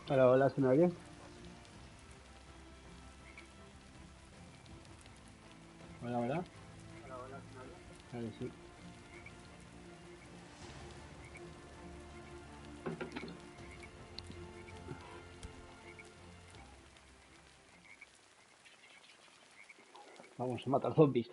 Hola, hola, ¿se me oye? Hola, hola. Vale, sí. Vamos a matar zombies.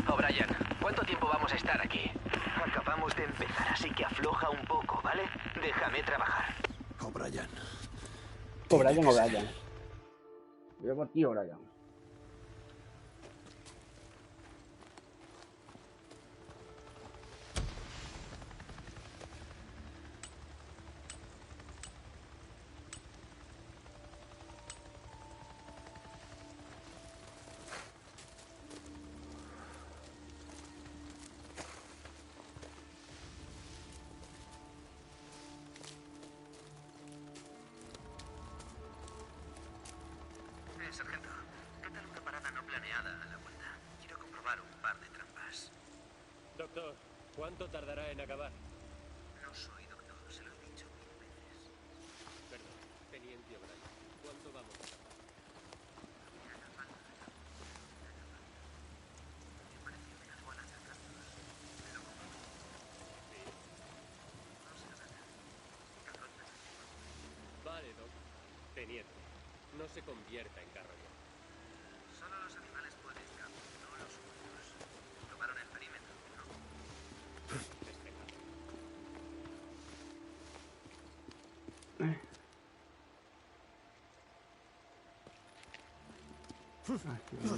O'Brien, ¿cuánto tiempo vamos a estar aquí? Acabamos de empezar, así que afloja un poco, ¿vale? Déjame trabajar. O'Brien. Tiene O'Brien, que ser O'Brien. él. Voy por ti, O'Brien. Sargento, ¿qué tal una parada no planeada a la vuelta? Quiero comprobar un par de trampas. Doctor, ¿cuánto tardará en acabar? No soy doctor, se lo he dicho 1000 veces. Perdón, Teniente O'Brien. ¿Cuánto vamos a tardar? Me pareció ver algo al acercarnos. ¿Lo comprobé? Sí. No se nada. Carroña. Vale, Doc. Teniente, no se convierta en carroña. Solo los animales pueden, Cap, no los humanos. Probaron el perímetro, ¿no? Despejado. Así no.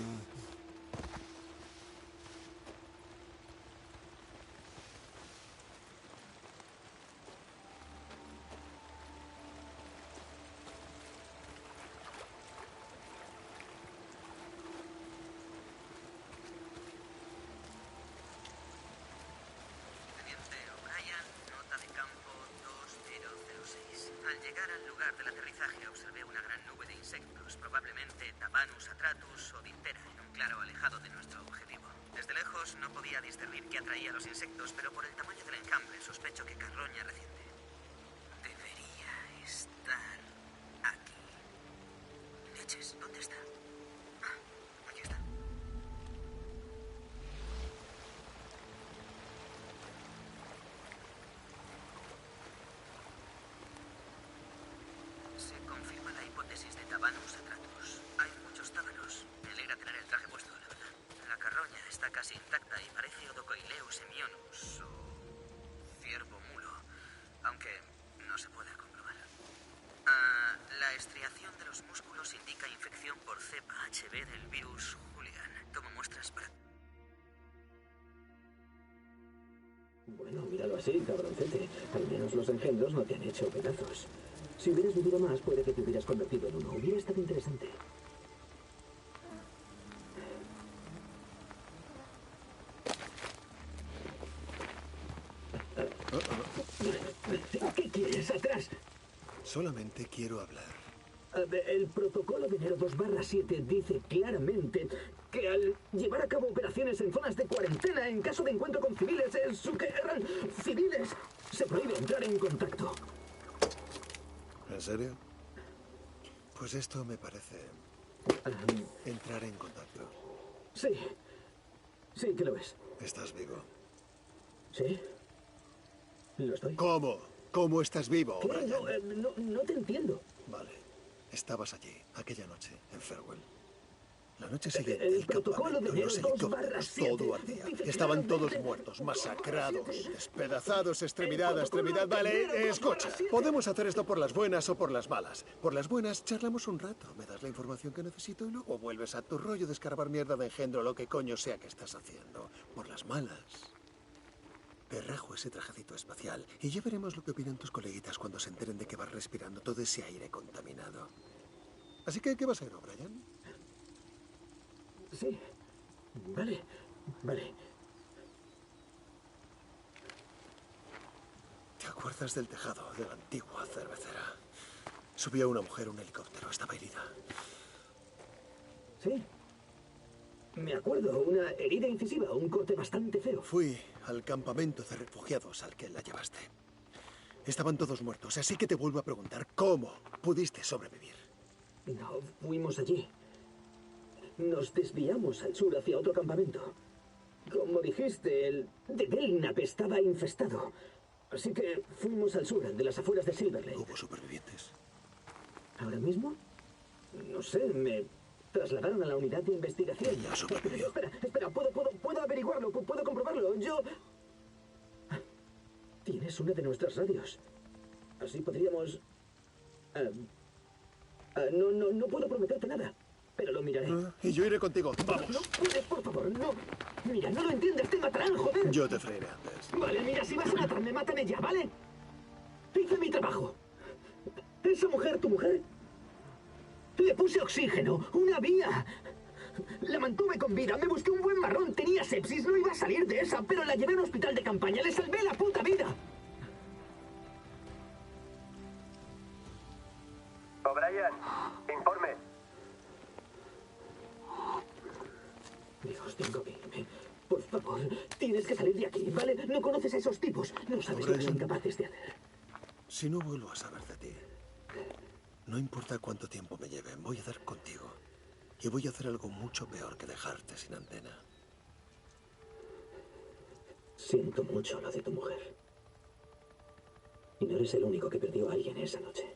Teniente O'Brien, nota de campo 2006. Al llegar al lugar del aterrizaje observé una gran nube de insectos, probablemente Tabanus atratus o Diptera, en un claro alejado de nuestro objetivo. Desde lejos no podía discernir qué atraía a los insectos, pero por el tamaño del enjambre sospecho que carroña reciente. Debería estar aquí. Leches, ¿dónde está? Ah, aquí está. Se confirma la hipótesis de Tabanus atratus. Hay muchos tábanos. Me alegra tener el traje puesto, la verdad. La carroña está casi intacta y parece Odocoileus semionus o ciervo mulo, aunque no se puede comprobar. La estriación de los músculos indica infección por cepa HB del virus Julian. Tomo muestras para... Bueno, míralo así, cabroncete. Al menos los engendros no te han hecho pedazos. Si hubieras vivido más, puede que te hubieras convertido en uno. Hubiera estado interesante. ¿Qué quieres? ¡Atrás! Solamente quiero hablar. El protocolo de enero 2/7 dice claramente que al llevar a cabo operaciones en zonas de cuarentena en caso de encuentro con civiles, civiles, se prohíbe entrar en contacto. ¿En serio? Pues esto me parece entrar en contacto. Sí, Sí, que lo es. ¿Estás vivo? ¿Sí? Lo estoy. ¿Cómo? ¿Cómo estás vivo, ¿Qué? O'Brien? No te entiendo. Vale. Estabas allí, aquella noche, en Farewell. La noche siguiente, El protocolo de campamento, los enero helicópteros, 2/7 todo ardía. dice que Estaban claramente todos muertos, masacrados, 2/7. despedazados, extremidad a El protocolo extremidad. Vale, de enero escucha. 2/7. Podemos hacer esto por las buenas o por las malas. Por las buenas, charlamos un rato. Me das la información que necesito y luego vuelves a tu rollo de escarbar mierda de engendro, lo que coño sea que estás haciendo. Por las malas, te rajo ese trajecito espacial y ya veremos lo que opinan tus coleguitas cuando se enteren de que vas respirando todo ese aire contaminado. Así que, ¿qué va a ser, O'Brien? Sí. Vale. Vale. ¿Te acuerdas del tejado de la antigua cervecera? Subía una mujer a un helicóptero, estaba herida. Sí. Me acuerdo, una herida incisiva, un corte bastante feo. Fui al campamento de refugiados al que la llevaste. Estaban todos muertos, así que te vuelvo a preguntar, ¿cómo pudiste sobrevivir? No, fuimos allí. Nos desviamos al sur hacia otro campamento. Como dijiste, el de Belknap estaba infestado. Así que fuimos al sur, de las afueras de Silver Lake. ¿Hubo supervivientes? ¿Ahora mismo? No sé, me trasladaron a la unidad de investigación. Ella sobrevivió. Espera, puedo averiguarlo, puedo comprobarlo. Yo... Tienes una de nuestras radios. Así podríamos... no puedo prometerte nada, pero lo miraré. Y yo iré contigo. Vamos. No puedes, por favor, no. Mira, no lo entiendes, te matarán, joder. Yo te freiré antes. Vale, mira, si vas a matarme, mátame ya, ¿vale? Hice mi trabajo. Esa mujer, tu mujer, le puse oxígeno, una vía. La mantuve con vida, me busqué un buen marrón, tenía sepsis, no iba a salir de esa, pero la llevé a un hospital de campaña, le salvé la puta vida. O'Brien, informe. Dios, tengo que irme. Por favor, tienes que salir de aquí, ¿vale? No conoces a esos tipos, no sabes lo que son capaces de hacer. Si no vuelvo a saber de ti, no importa cuánto tiempo me lleve, voy a dar contigo. Y voy a hacer algo mucho peor que dejarte sin antena. Siento mucho lo de tu mujer. Y no eres el único que perdió a alguien esa noche.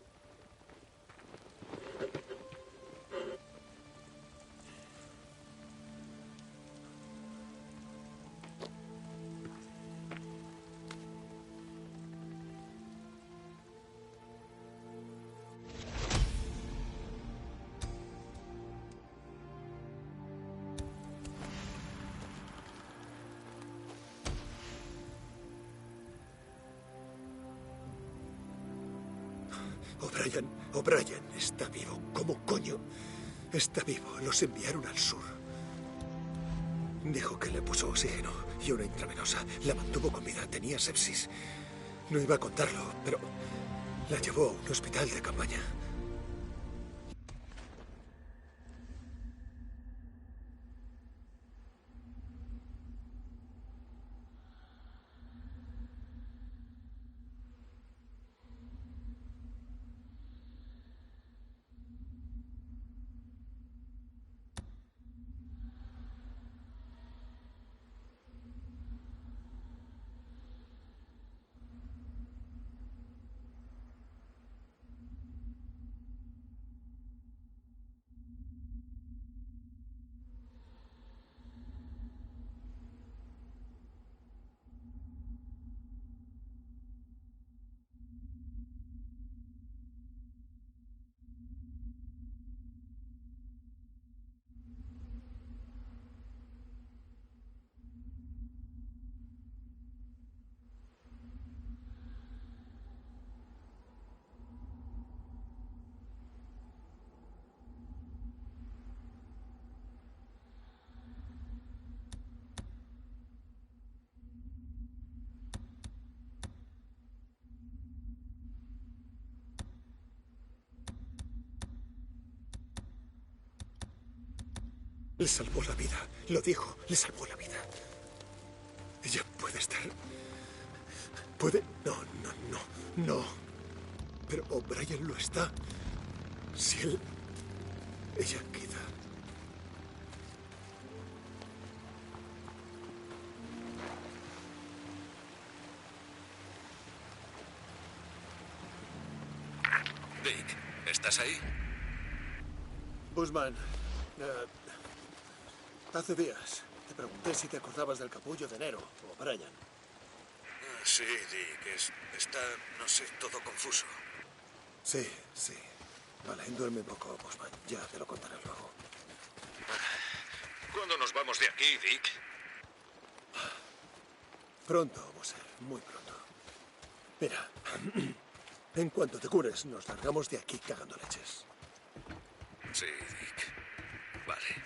O'Brien está vivo. ¿Cómo coño? Está vivo. Los enviaron al sur. Dijo que le puso oxígeno y una intravenosa. La mantuvo con vida. Tenía sepsis. No iba a contarlo, pero la llevó a un hospital de campaña. Le salvó la vida. Lo dijo. Le salvó la vida. Ella puede estar... Puede... No. Pero O'Brien lo está. Si él... Ella queda... Dick, ¿estás ahí? Bushman, hace días te pregunté si te acordabas del capullo de Nero o Brian. Sí, Dick, está, no sé, todo confuso. Sí, sí. Vale, duerme poco, Bushman. Ya te lo contaré luego. ¿Cuándo nos vamos de aquí, Dick? Pronto, Buser, muy pronto. Mira, en cuanto te cures, nos largamos de aquí cagando leches. Sí, Dick. Vale.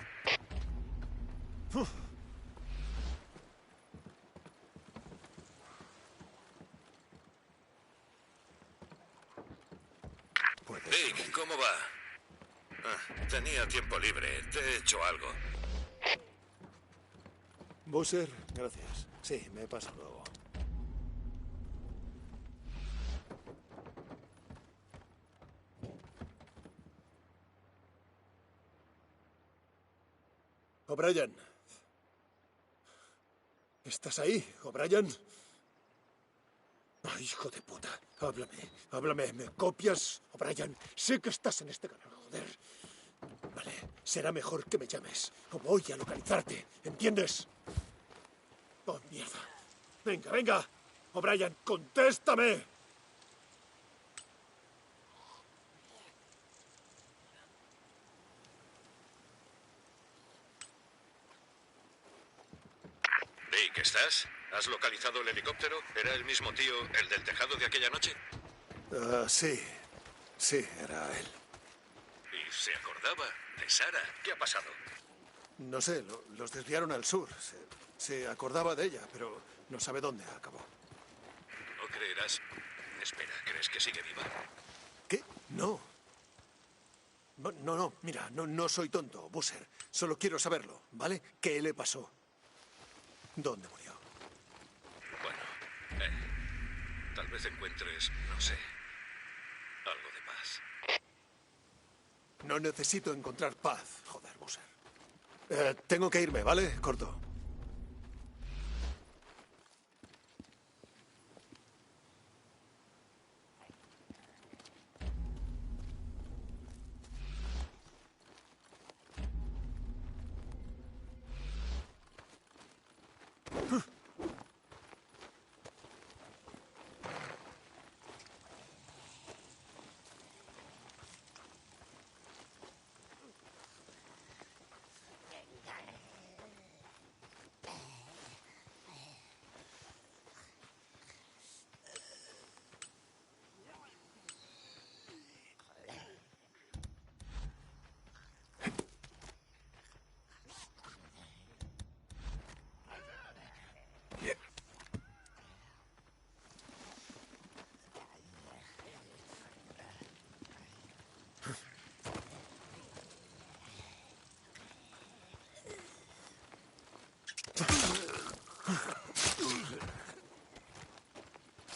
Dick, ¿cómo va? Tenía tiempo libre. Te he hecho algo. Buser, gracias. Sí, me pasa luego. O'Brien. ¿Estás ahí, O'Brien? Ay, hijo de puta. Háblame. ¿Me copias, O'Brien? Sé que estás en este canal, joder. Vale, será mejor que me llames. O voy a localizarte, ¿entiendes? Oh, mierda. Venga. O'Brien, contéstame. Dick, ¿estás? ¿Has localizado el helicóptero? ¿Era el mismo tío, el del tejado de aquella noche? Sí. Sí, era él. ¿Y se acordaba de Sara? ¿Qué ha pasado? No sé, los desviaron al sur. Se acordaba de ella, pero no sabe dónde acabó. No creerás. Espera, ¿crees que sigue viva? ¿Qué? No. No, mira, no soy tonto, Buser. Solo quiero saberlo, ¿vale? ¿Qué le pasó? ¿Dónde murió? Bueno, tal vez encuentres, no sé, algo de paz. No necesito encontrar paz, joder, Buser. Tengo que irme, ¿vale? Corto.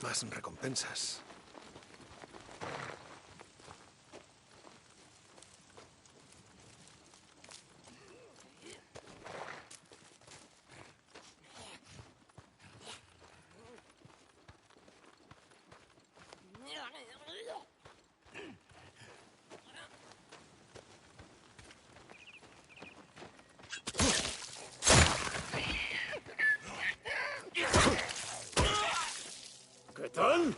Más recompensas. ¿Qué tal?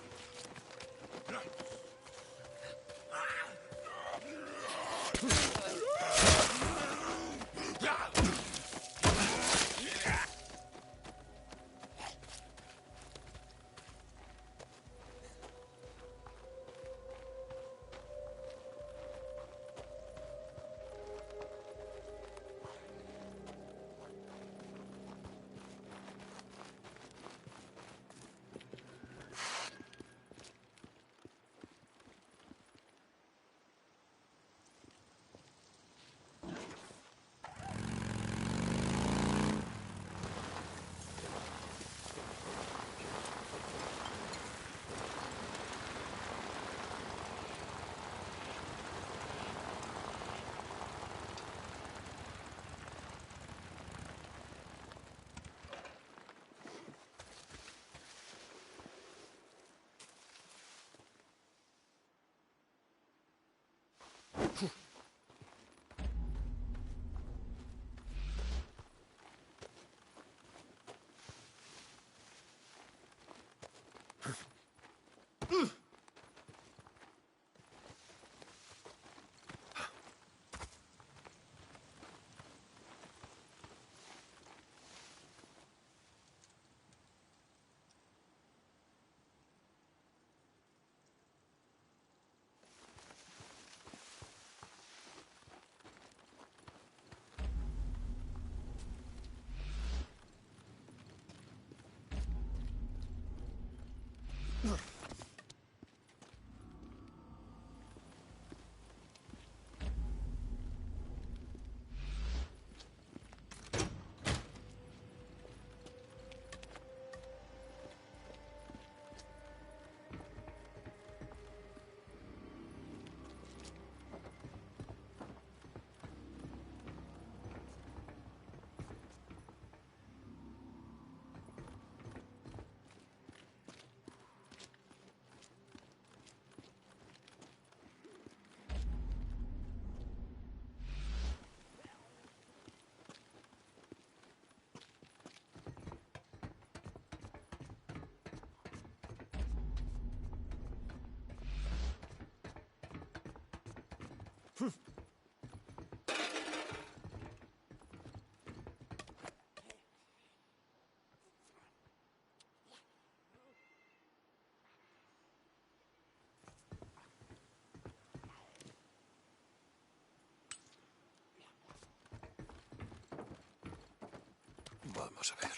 Vamos a ver.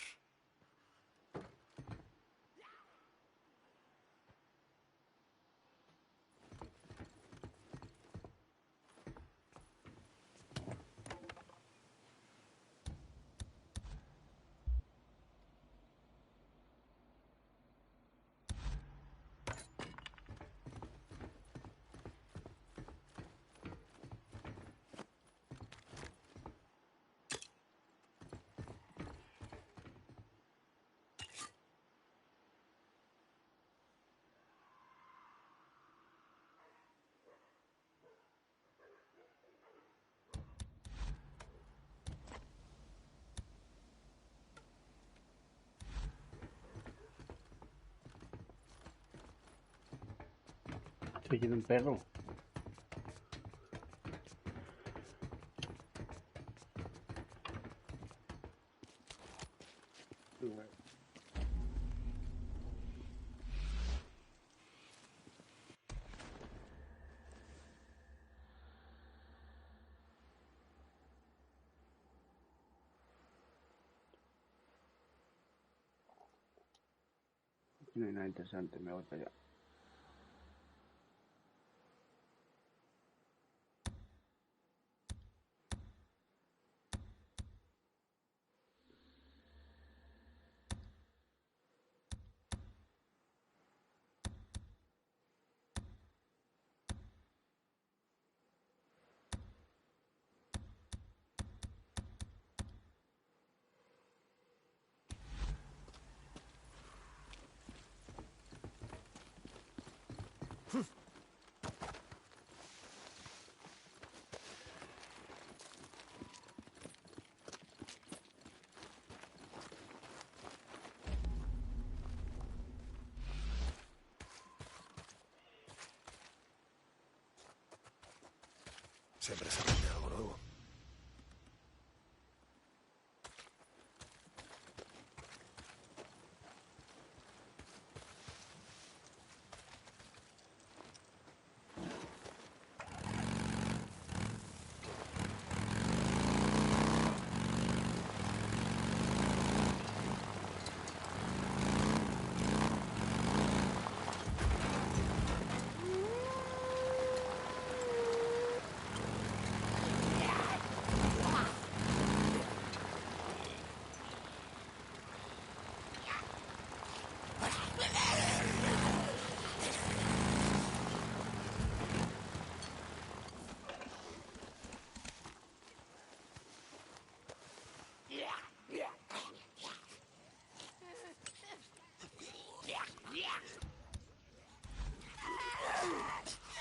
Estoy lleno un perro. No hay nada interesante, me voy para allá. Siempre se aprende algo nuevo.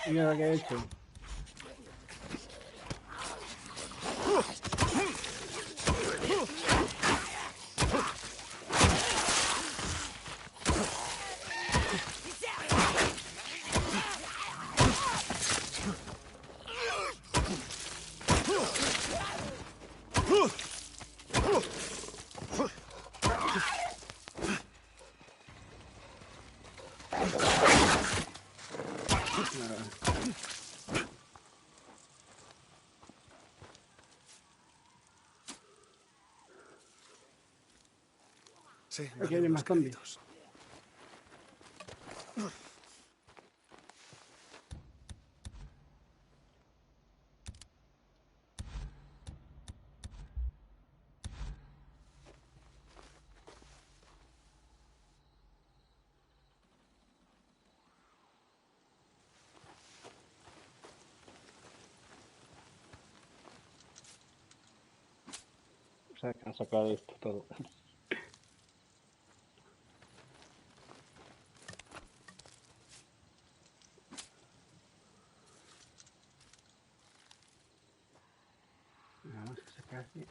Mira lo que he hecho. Sí, Aquí hay más zombies. a sacar esto todo. Vamos a sacar aquí.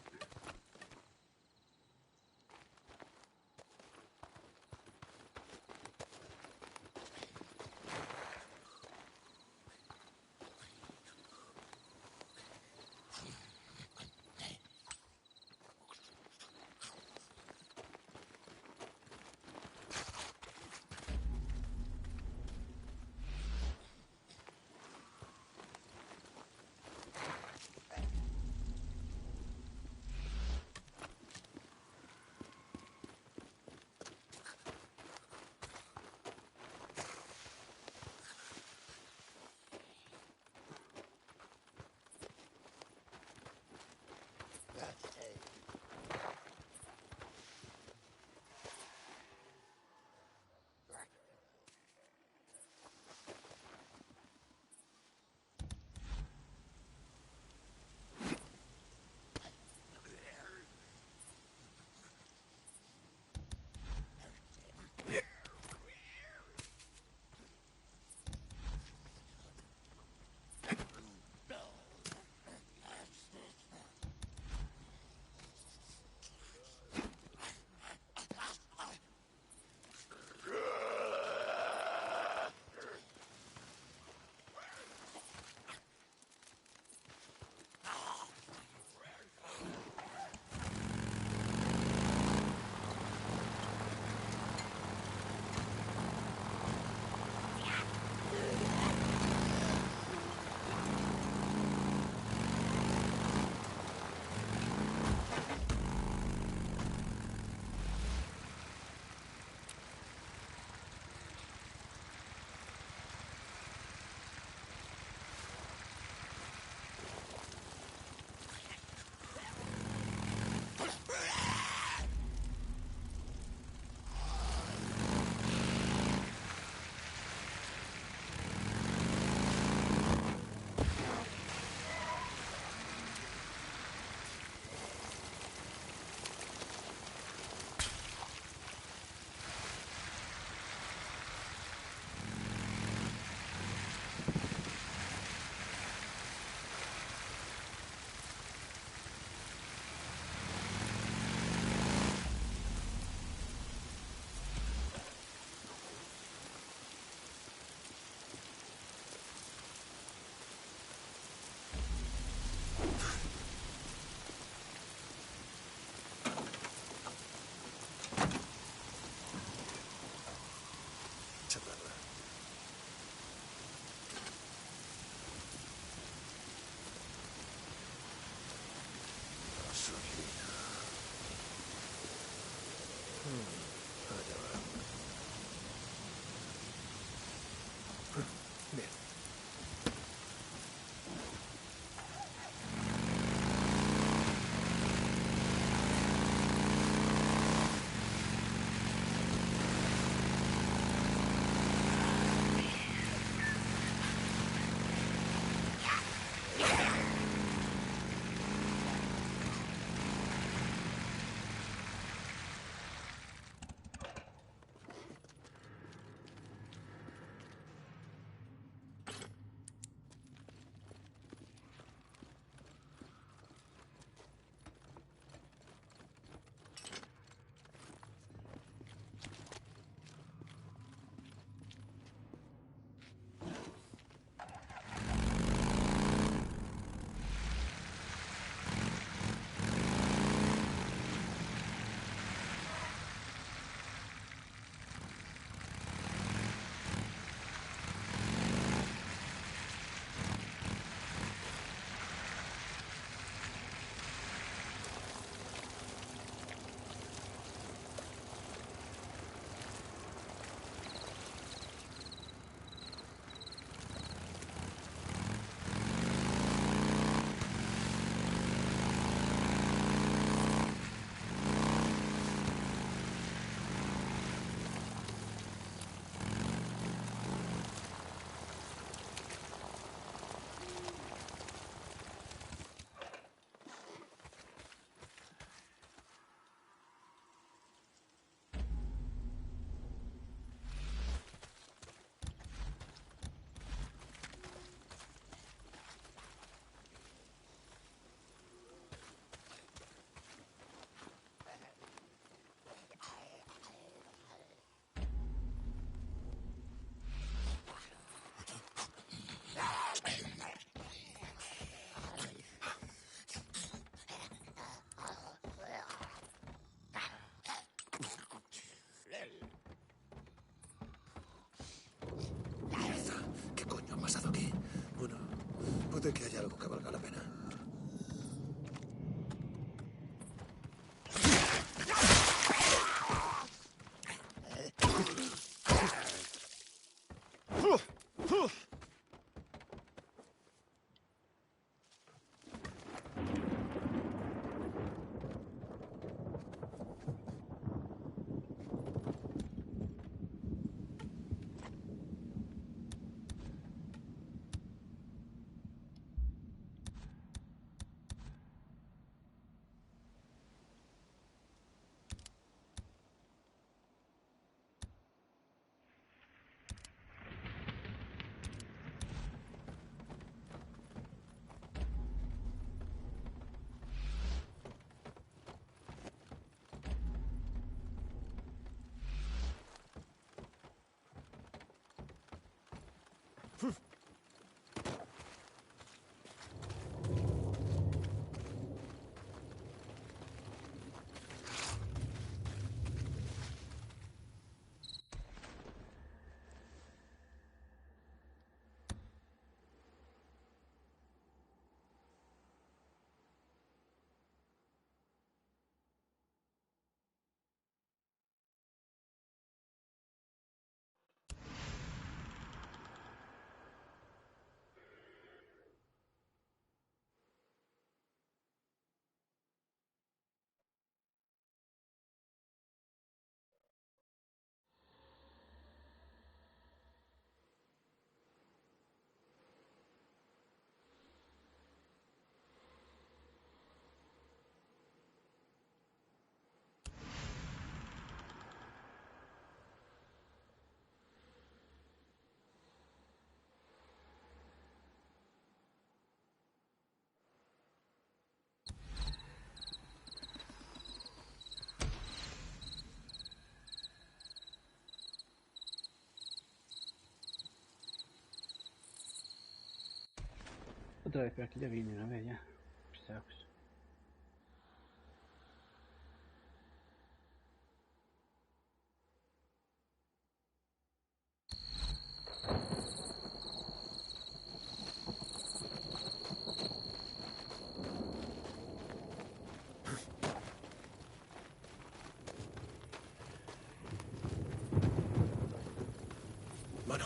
de que haya algo que valga la pena. Otra vez, pero aquí ya viene una vez ya. Pesados. Bueno.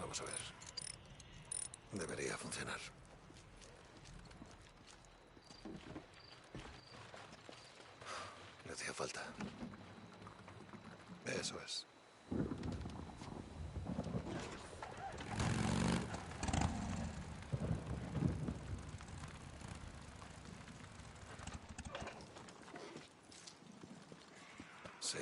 Vamos a ver. Debería funcionar. Le hacía falta. Eso es. Sí.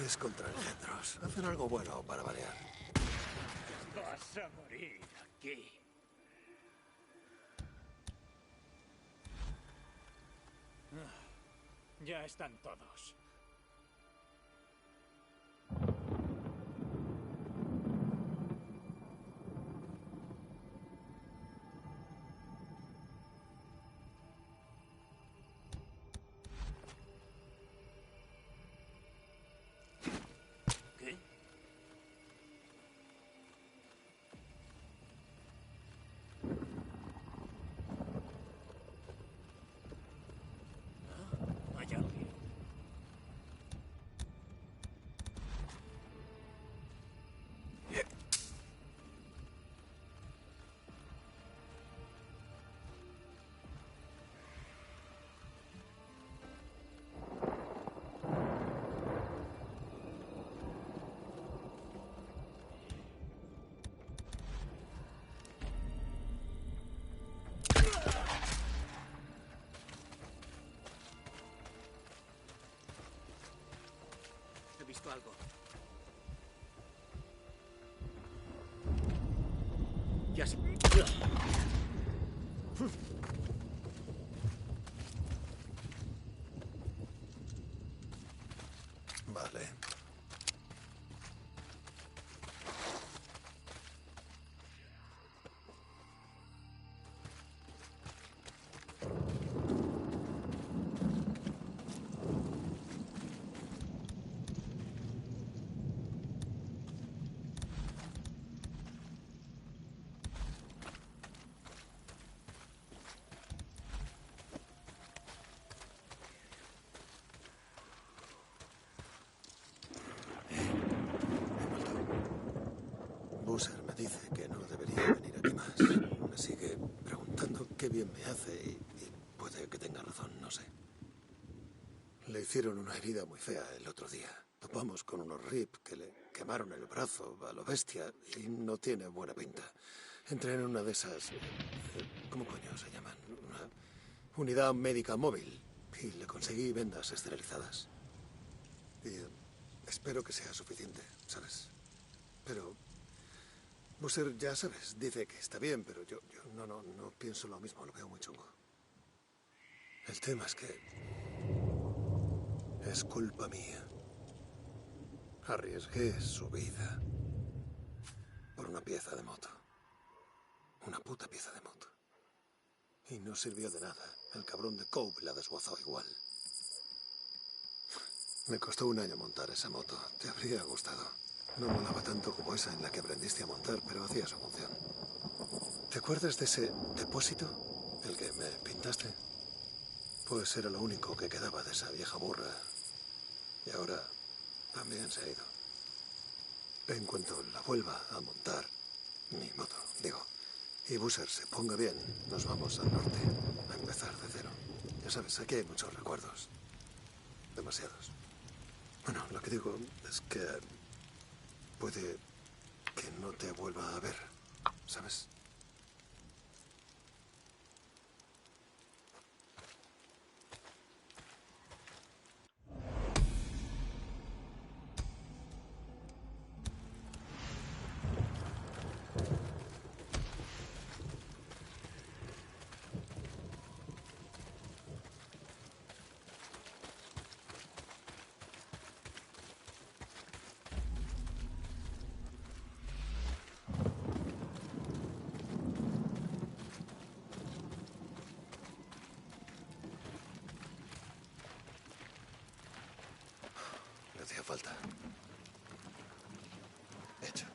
Es contra engendros. Hacen algo bueno para variar. Vas a morir aquí. Ya están todos. ¿Qué? Hay alguien. He visto algo. Ya sé. Vale. Busser me dice que no debería venir aquí más. Me sigue preguntando qué bien me hace y puede que tenga razón, no sé. Le hicieron una herida muy fea el otro día. Topamos con unos RIP que le quemaron el brazo a lo bestia y no tiene buena pinta. Entré en una de esas... ¿Cómo coño se llaman? Una unidad médica móvil y le conseguí vendas esterilizadas. Y espero que sea suficiente, ¿sabes? Pero... Busser, ya sabes, dice que está bien, pero yo no pienso lo mismo, lo veo muy chungo. El tema es que... es culpa mía. Arriesgué su vida por una pieza de moto. Una puta pieza de moto. Y no sirvió de nada. El cabrón de Cobb la desguazó igual. Me costó 1 año montar esa moto. Te habría gustado. No molaba tanto como esa en la que aprendiste a montar, pero hacía su función. ¿Te acuerdas de ese depósito? El que me pintaste. Pues era lo único que quedaba de esa vieja burra. Y ahora también se ha ido. En cuanto la vuelva a montar, mi moto, digo, y Busser se ponga bien, nos vamos al norte a empezar de cero. Ya sabes, aquí hay muchos recuerdos. Demasiados. Bueno, lo que digo es que puede que no te vuelva a ver, ¿sabes? Le hacía falta. Hecho.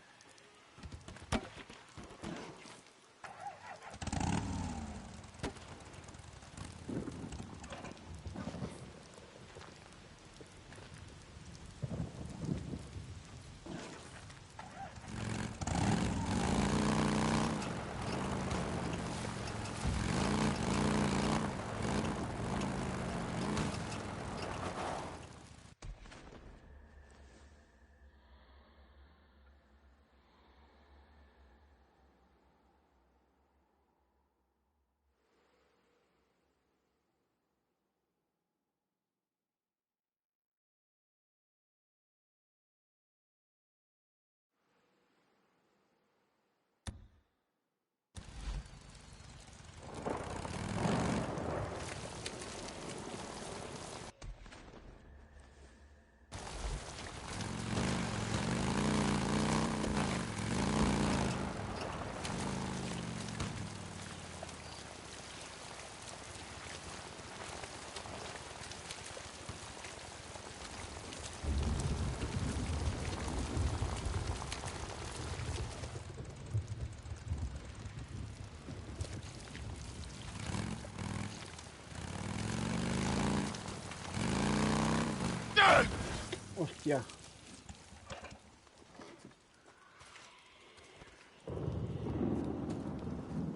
Hostia.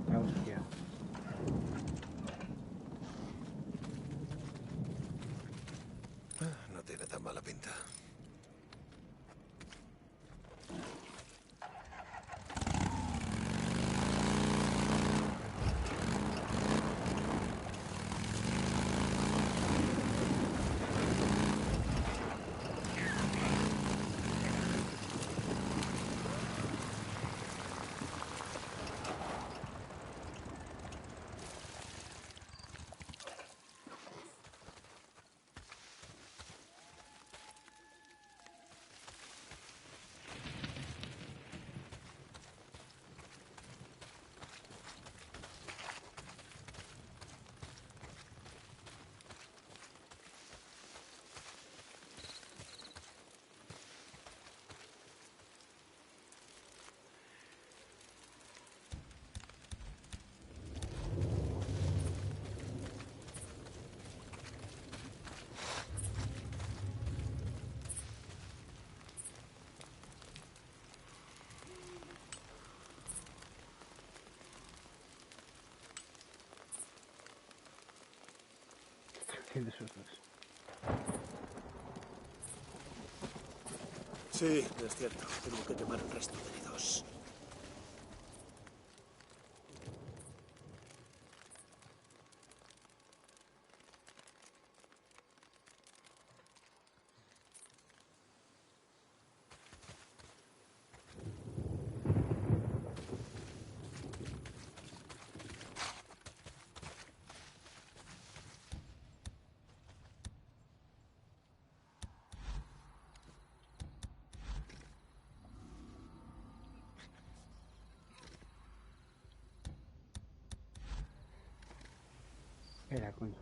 La hostia. No tiene tan mala pinta. Tiene sustos. Sí, es cierto. Tengo que quemar el resto de heridos. Espera, coño.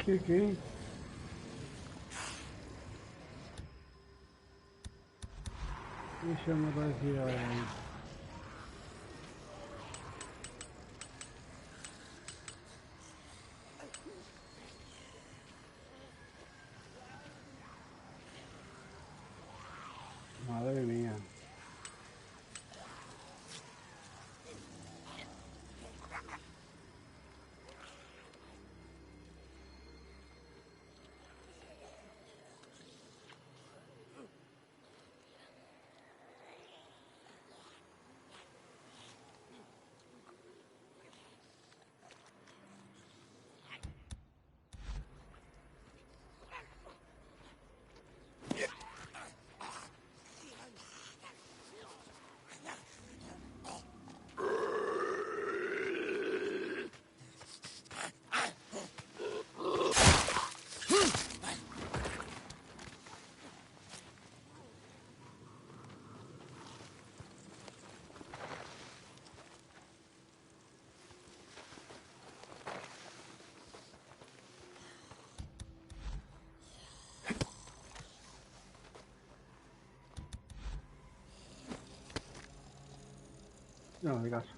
¿Qué? Eso me va a decir ahora ahí. Madre mía. No, de caso.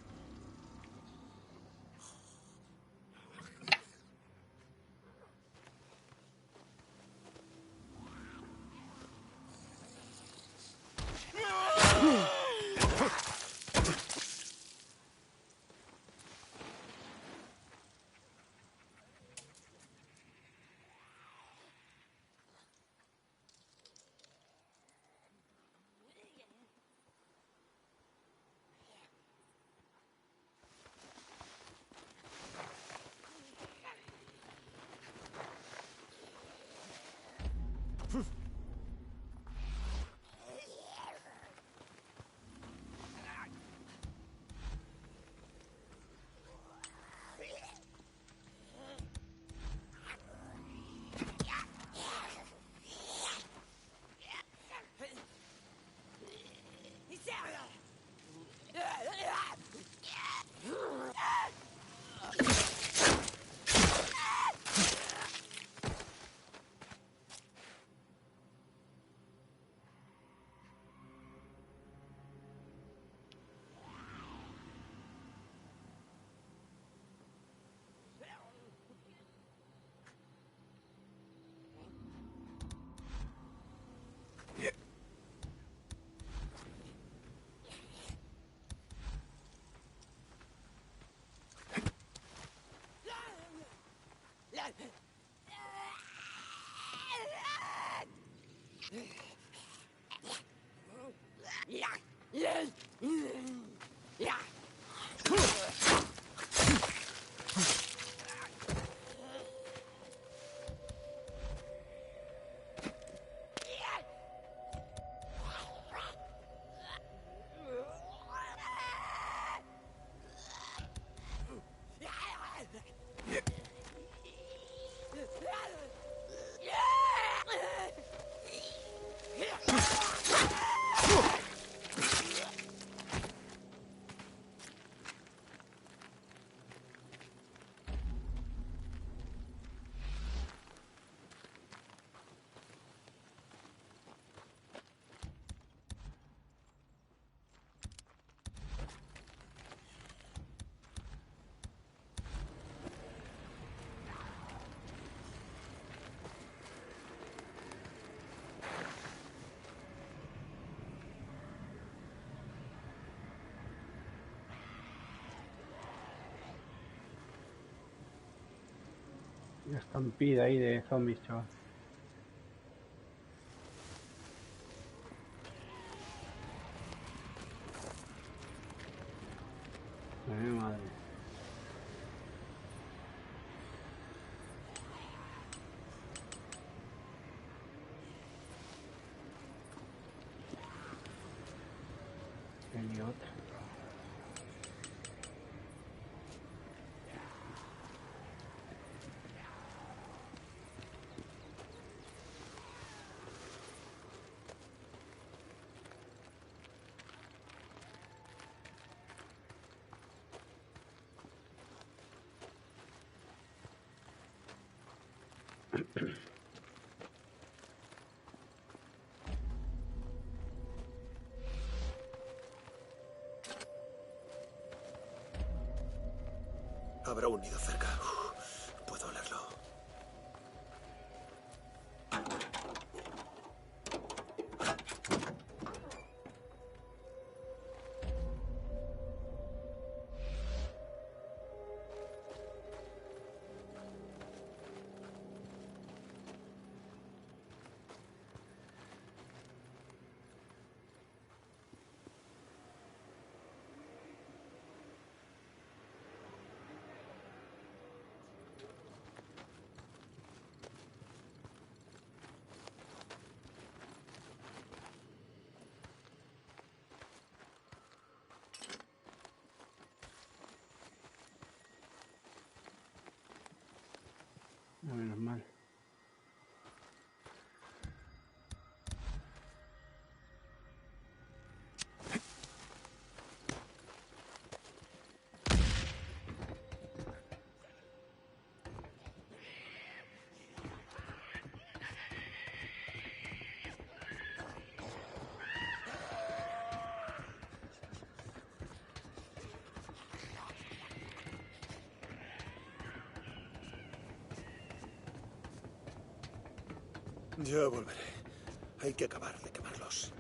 Una estampida ahí de zombies, chaval. Ay, madre. Ni otra. Habrá un nido cerca. Puedo olerlo. Menos mal. Ya volveré. Hay que acabar de quemarlos.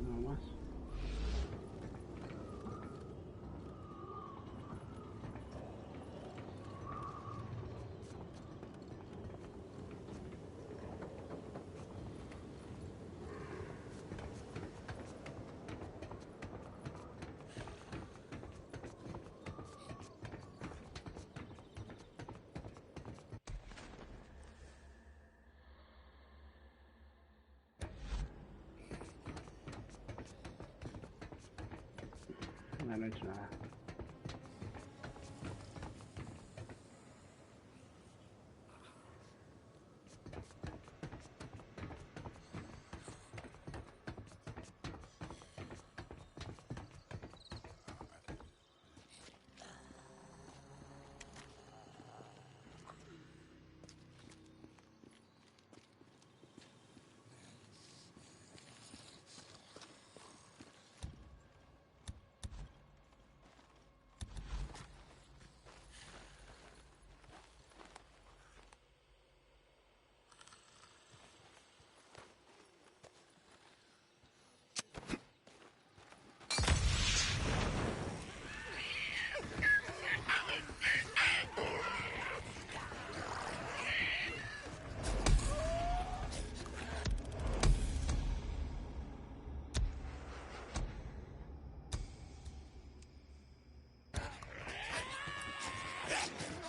Nada más. No he hecho nada.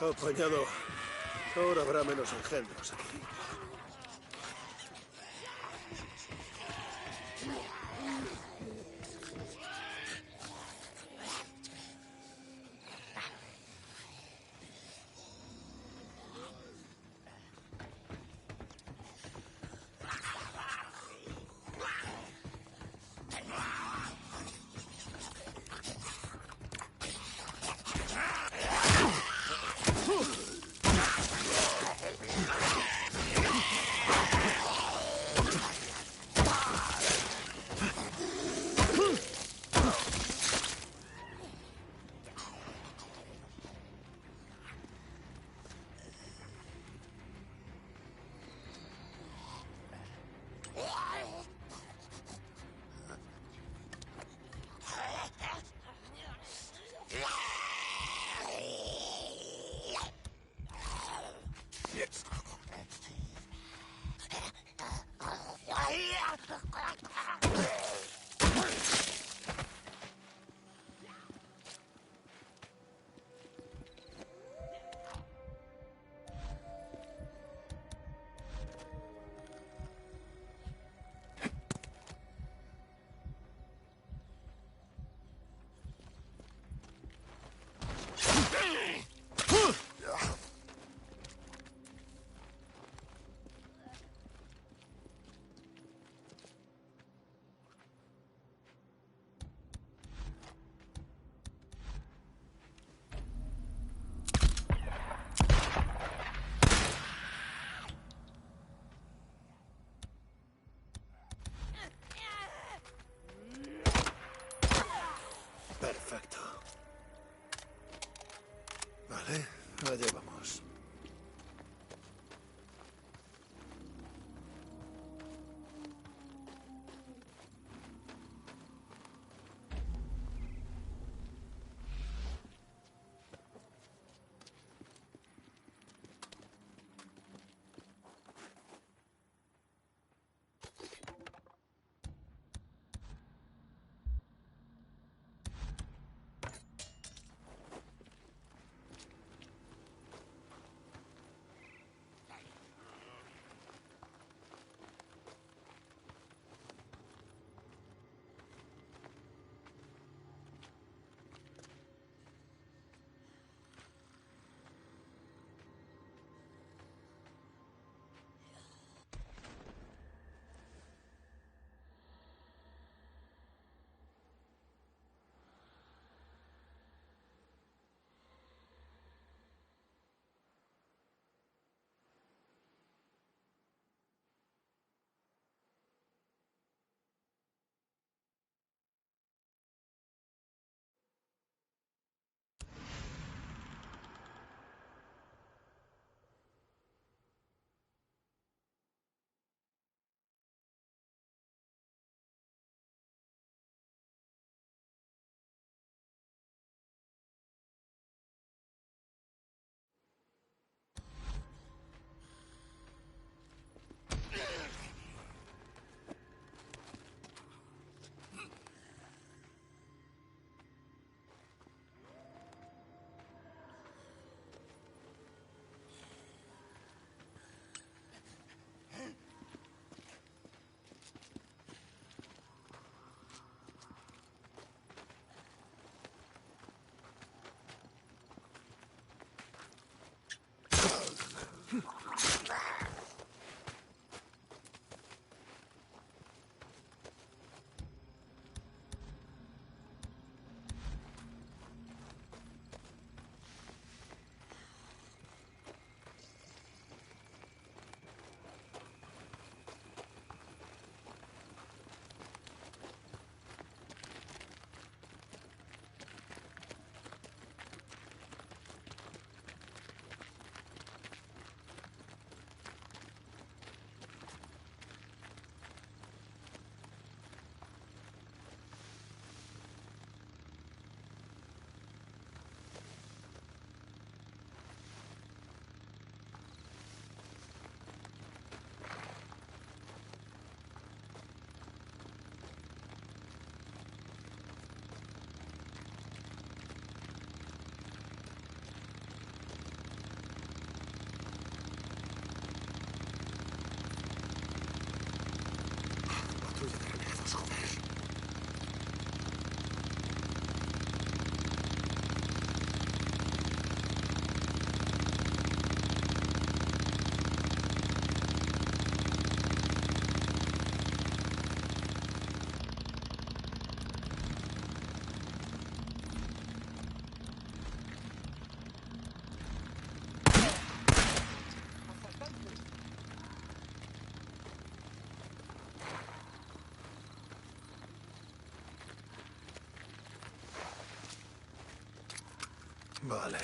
Apañado. Ahora habrá menos engendros aquí. Perfecto. Vale, allá vamos. Patrulla de renegados, joder. Vale.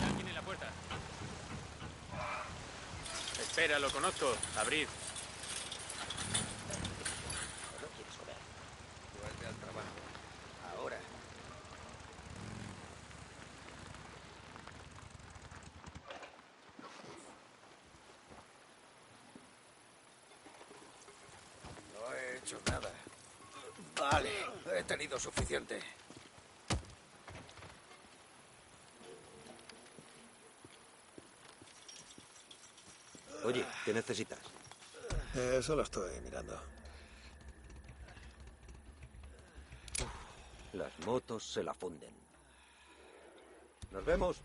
Alguien en la puerta. Espera, lo conozco. Abrid. ¿O no quieres comer? Vuelve al trabajo. Ahora. No he hecho nada. Vale, he tenido suficiente. Oye, ¿qué necesitas? Eso lo estoy mirando. Las motos se la funden. Nos vemos.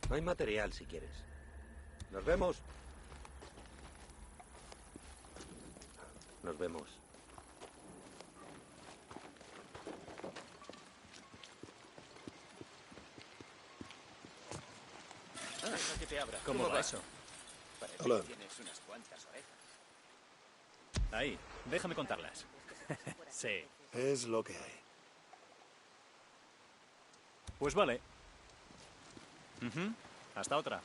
No hay material si quieres. Nos vemos. Nos vemos. Deja que te abra. ¿Cómo va eso? Parece Hola. que tienes unas cuantas orejas. Ahí, déjame contarlas. Sí. Es lo que hay. Pues vale. Ujú. Hasta otra.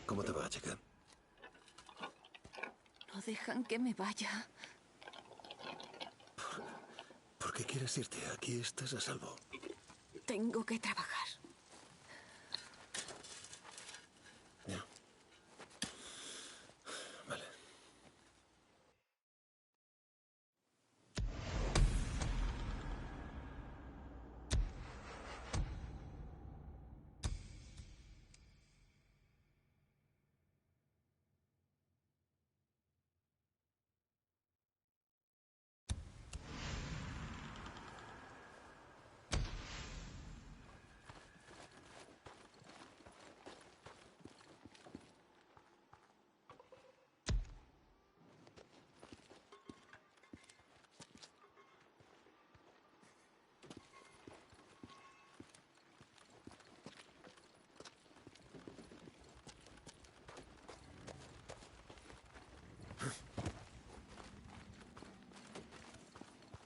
¿Cómo te va, chica? No dejan que me vaya. ¿Por qué quieres irte? Aquí estás a salvo. Tengo que trabajar. Ya. Vale.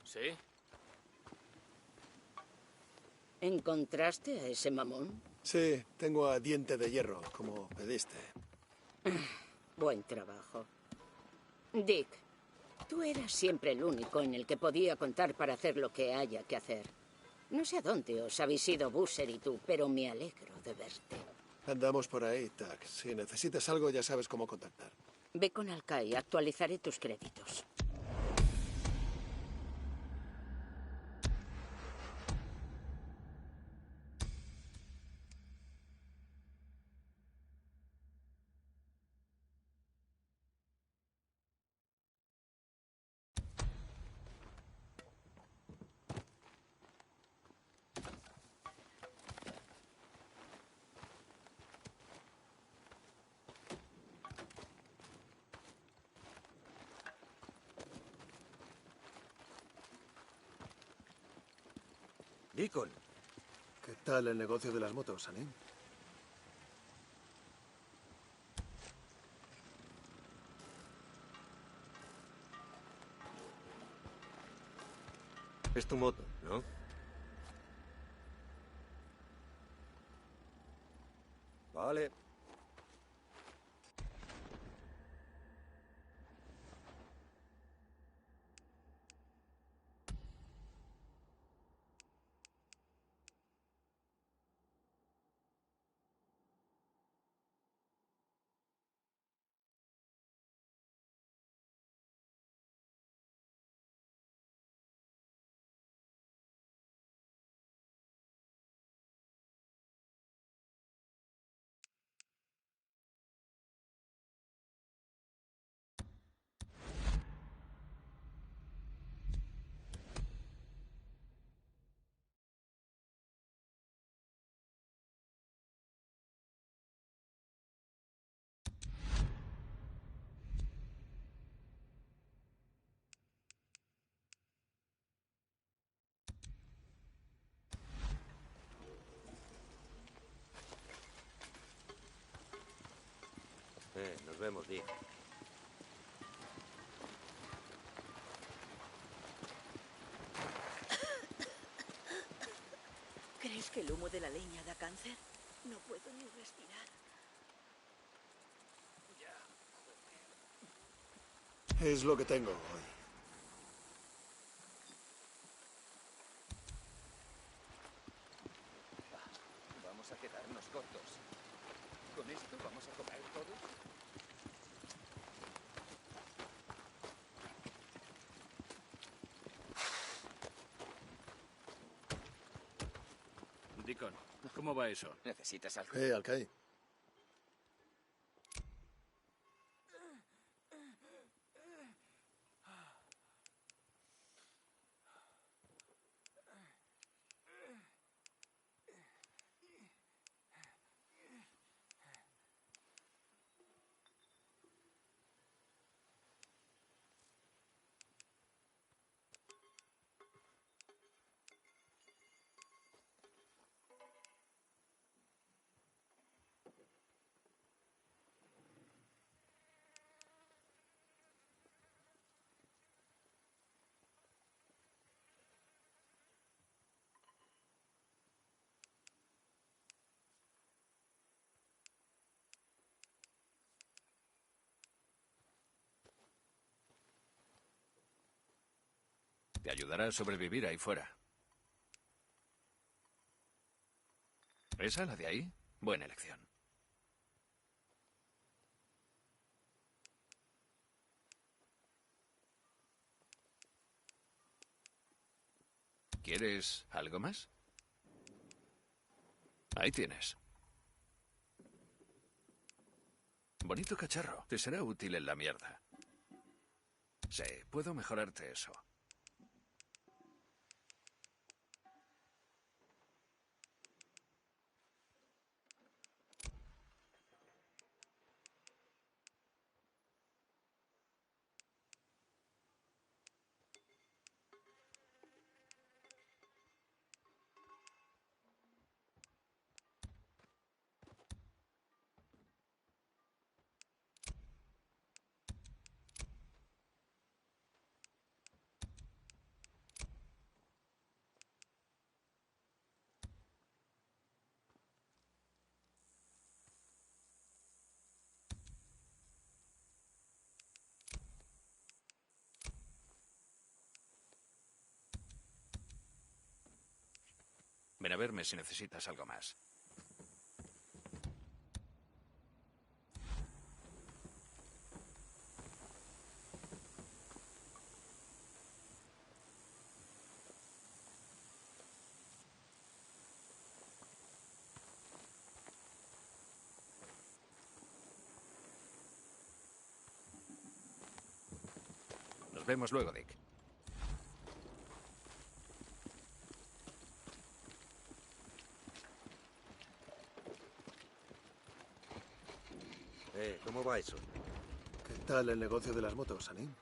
¿Sí? ¿Encontraste a ese mamón? Sí, tengo a Diente de Hierro, como pediste. Buen trabajo. Dick, tú eras siempre el único en el que podía contar para hacer lo que haya que hacer. No sé a dónde os habéis ido Busser y tú, pero me alegro de verte. Andamos por ahí, Tac. Si necesitas algo, ya sabes cómo contactar. Ve con Alcai, actualizaré tus créditos. Deacon. ¿Qué tal el negocio de las motos, Salim? Es tu moto, ¿no? Vale. Nos vemos, Dick. ¿Crees que el humo de la leña da cáncer? No puedo ni respirar. Es lo que tengo hoy. ¿Vamos a comer todos? Deacon, ¿cómo va eso? ¿Necesitas algo? Alcaí. Te ayudará a sobrevivir ahí fuera. ¿Esa, la de ahí? Buena elección. ¿Quieres algo más? Ahí tienes. Bonito cacharro. Te será útil en la mierda. Sí, puedo mejorarte eso. Ven a verme si necesitas algo más. Nos vemos luego, Dick. ¿Cómo va eso? ¿Qué tal el negocio de las motos, Anim?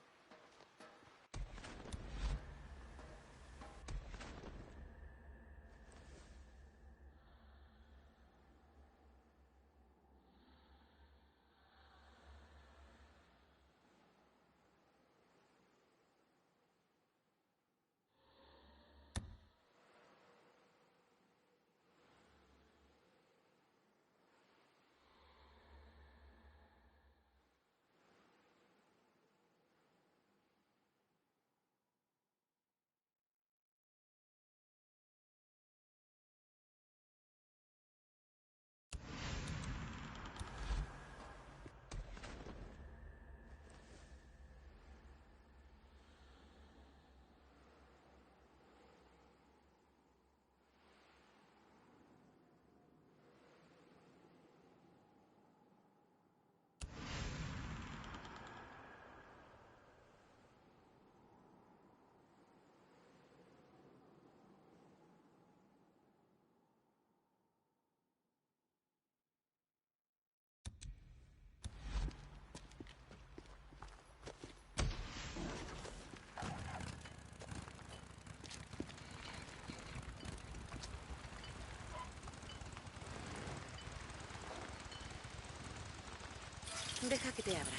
Deja que te abra.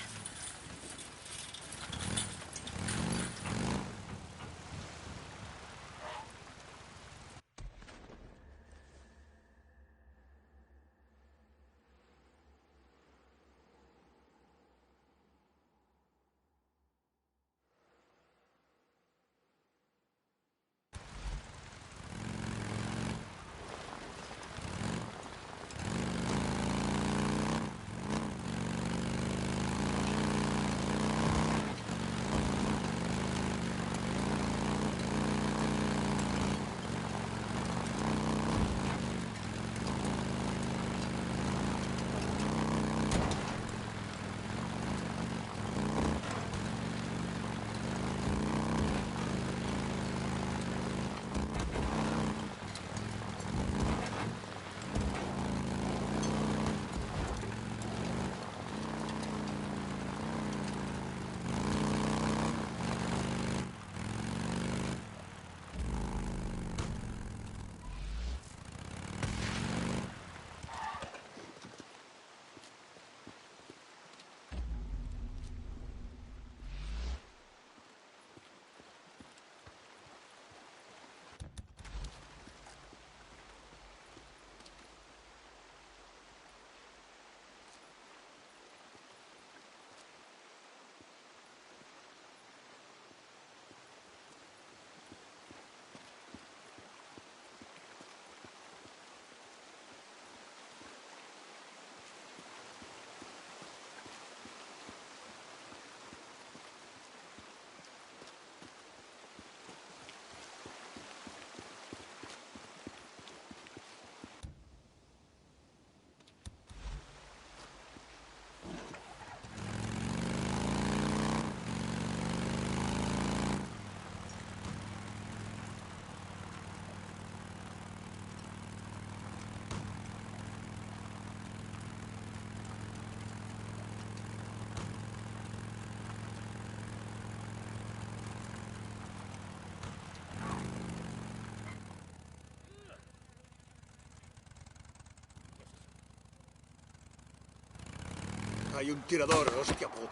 Hay un tirador, hostia puta.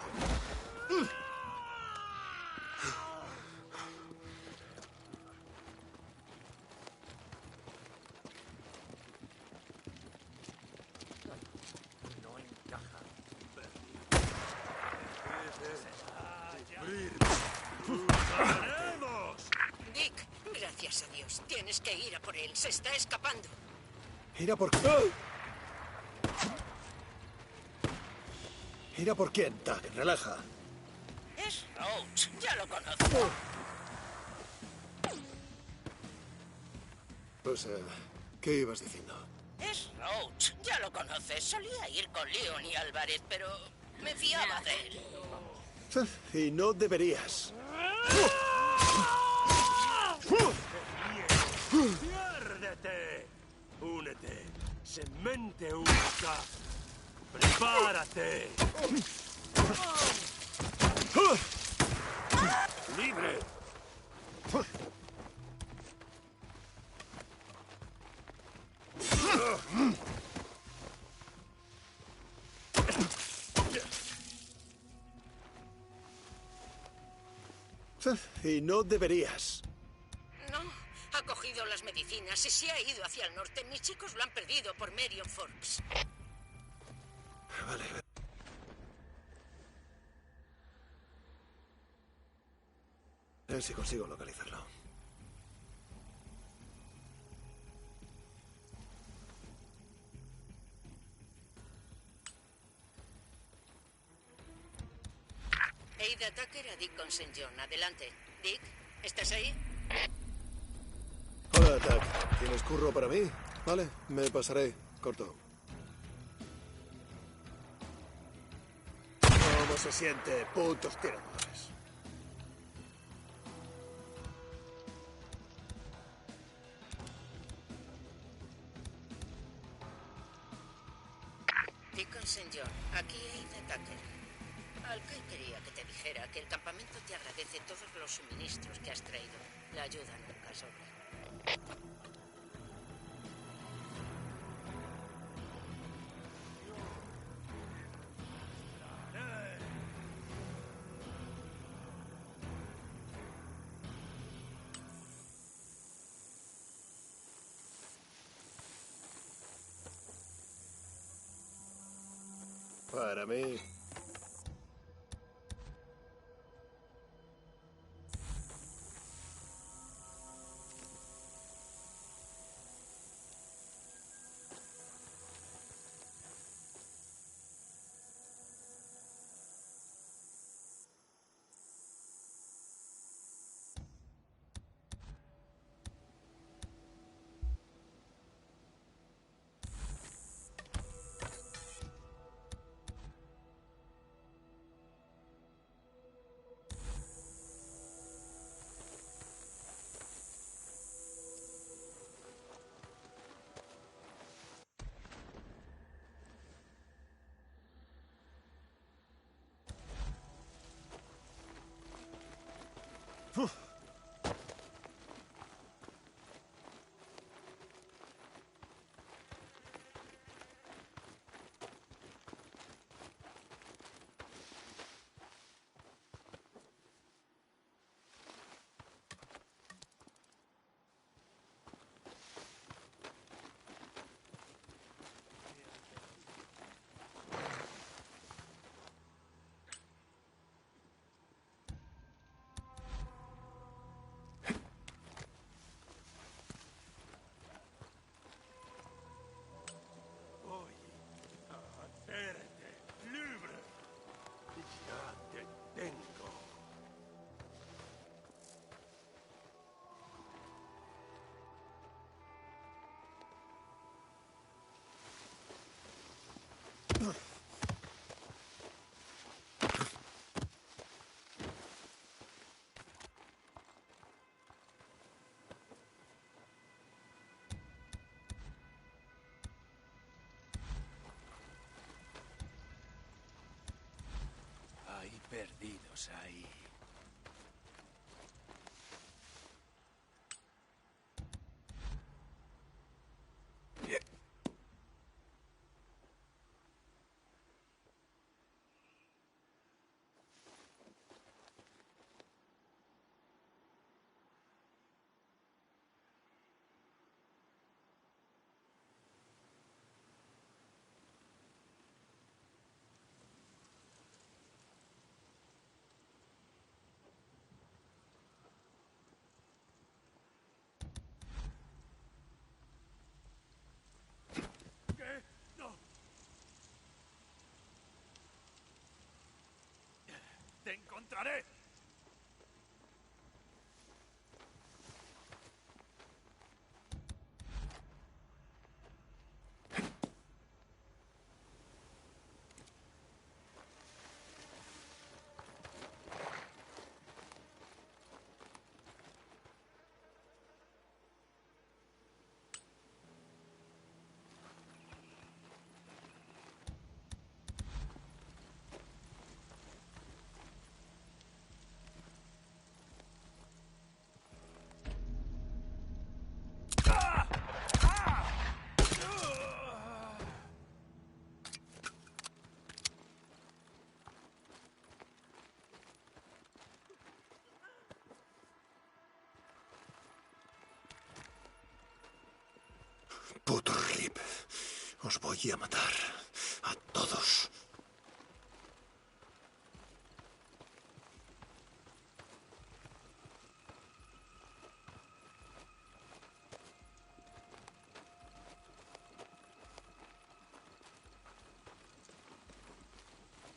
No encaja. Dick, gracias a Dios. Tienes que ir a por él. Se está escapando. ¿Ir a por qué? ¿Ir a por quién, Tag? Relaja. Es Roach. Ya lo conozco. Pues, ¿qué ibas diciendo? Es Roach. Ya lo conoces. Solía ir con Leon y Álvarez, pero me fiaba de él. Y no deberías. ¡Piérdete! Únete. Semente única. ¡Prepárate! ¡Libre! Y no deberías. No, ha cogido las medicinas y se ha ido hacia el norte. Mis chicos lo han perdido por Marion Forks. Vale. A ver si consigo localizarlo. Ada Tucker a Dick con St. John. Adelante. Dick, ¿estás ahí? Hola, Tag. ¿Tienes curro para mí? Vale, me pasaré. Corto. ¿Cómo se siente, putos tiradores? Dick con St. John. Aquí Ada Tucker. Alcai quería que te dijera que el campamento te agradece todos los suministros que has traído. La ayuda nunca sobra. Para mí. Hay perdidos ahí. haré. Puto Rip. Os voy a matar. A todos.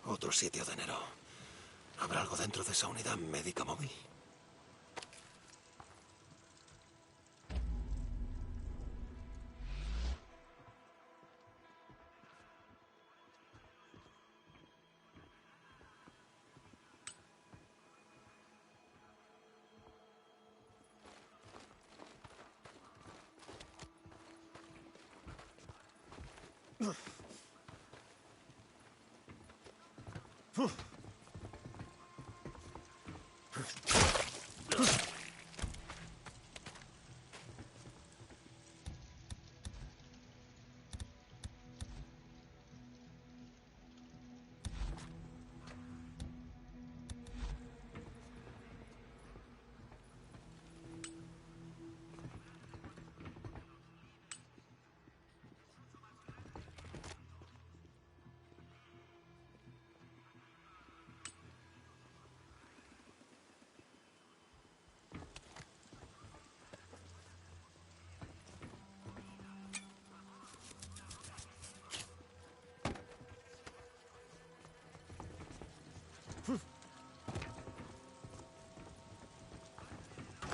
Otro sitio de enero. ¿Habrá algo dentro de esa unidad médica móvil?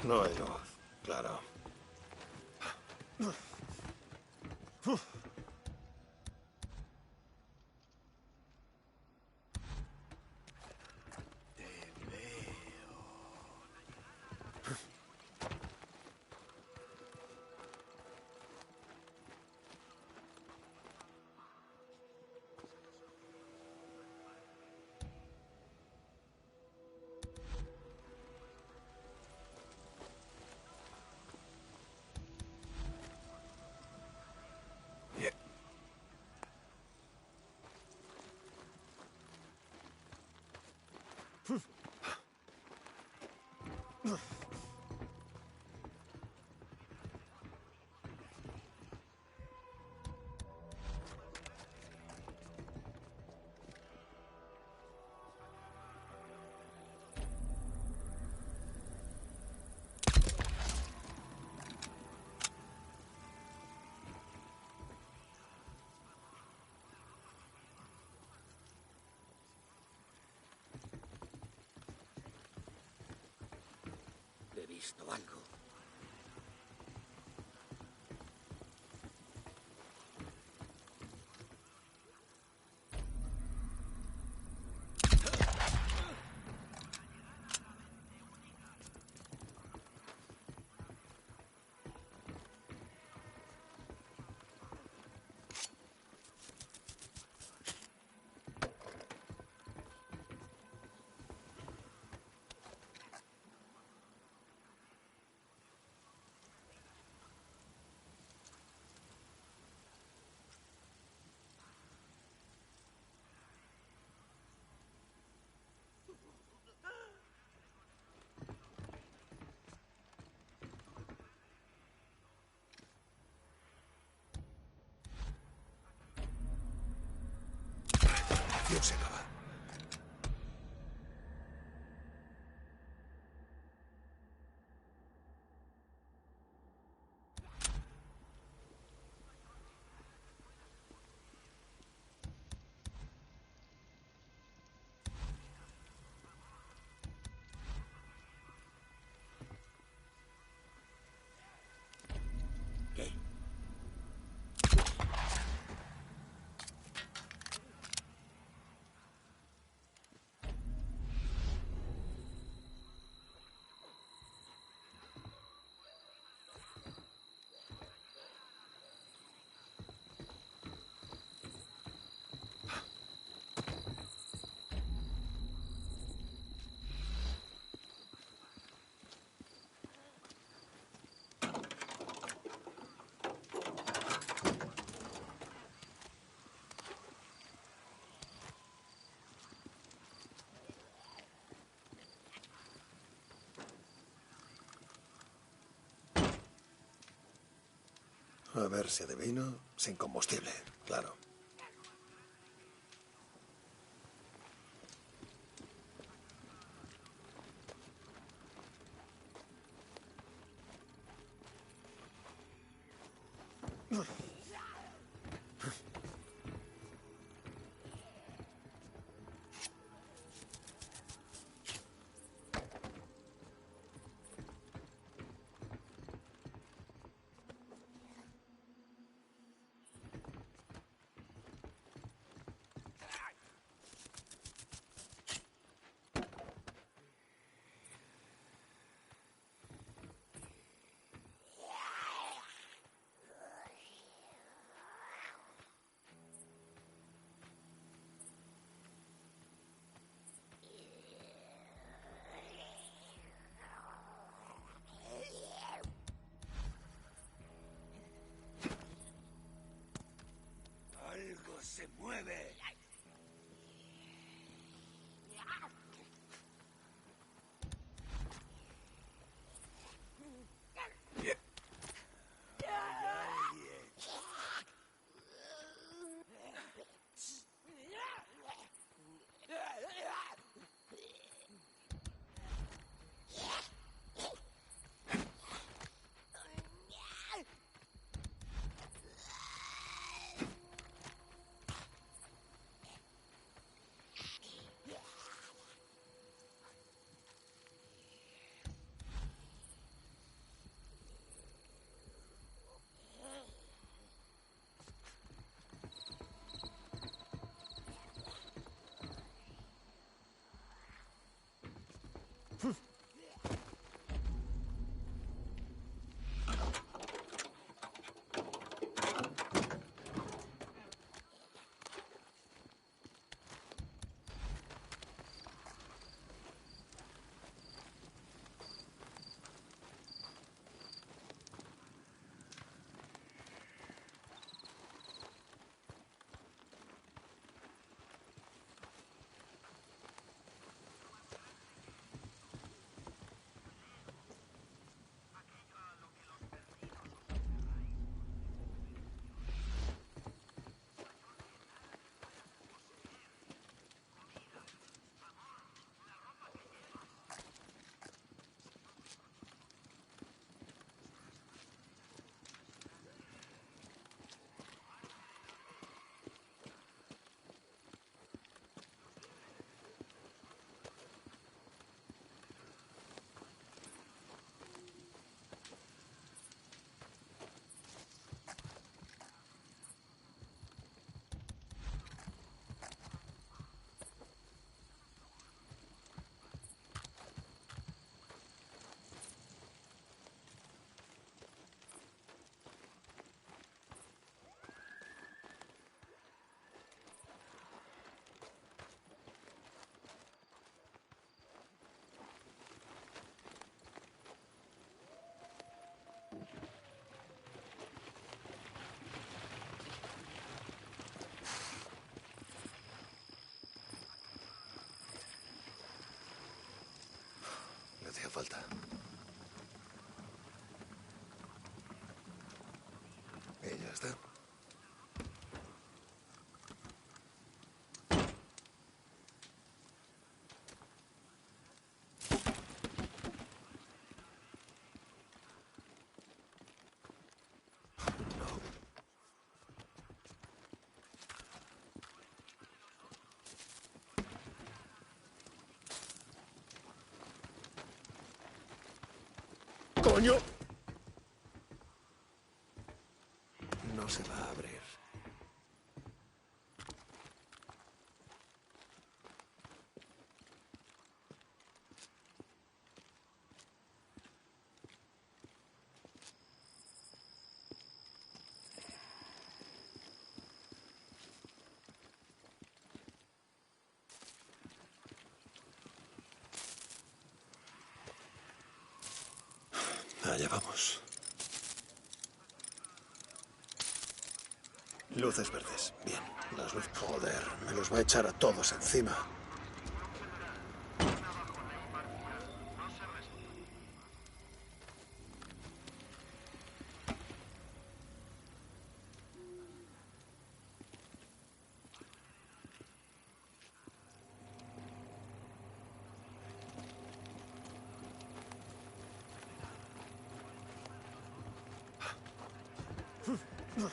No hay luz, claro. He visto algo. Se acaba. A ver si adivino. Sin combustible, claro. Algo se mueve. Le hacía falta. Y ya está. ¡Coño! No se va a abrir. Allá vamos. Luces verdes. Bien. Las luces... Joder, me los va a echar a todos encima. ¿Te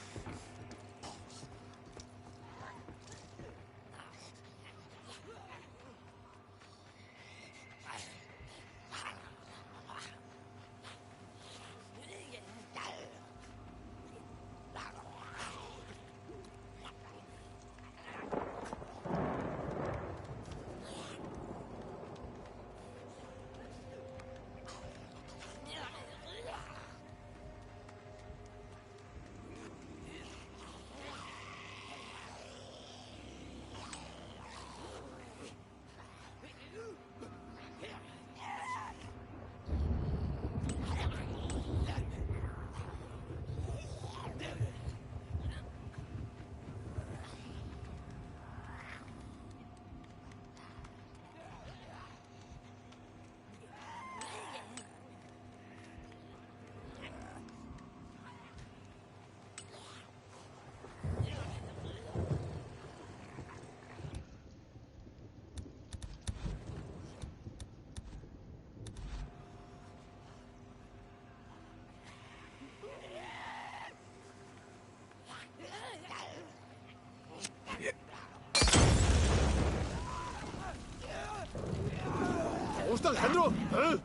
gusta, Alejandro? ¿Eh?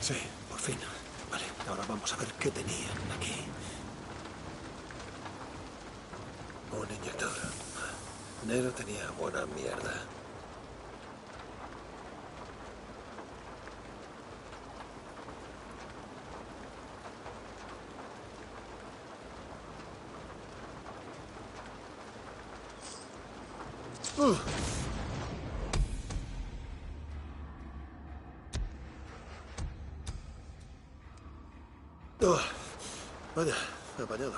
Sí, por fin. Vale, ahora vamos a ver qué tenían aquí. Un inyector. Nero tenía buena mierda. Vaya, apañado.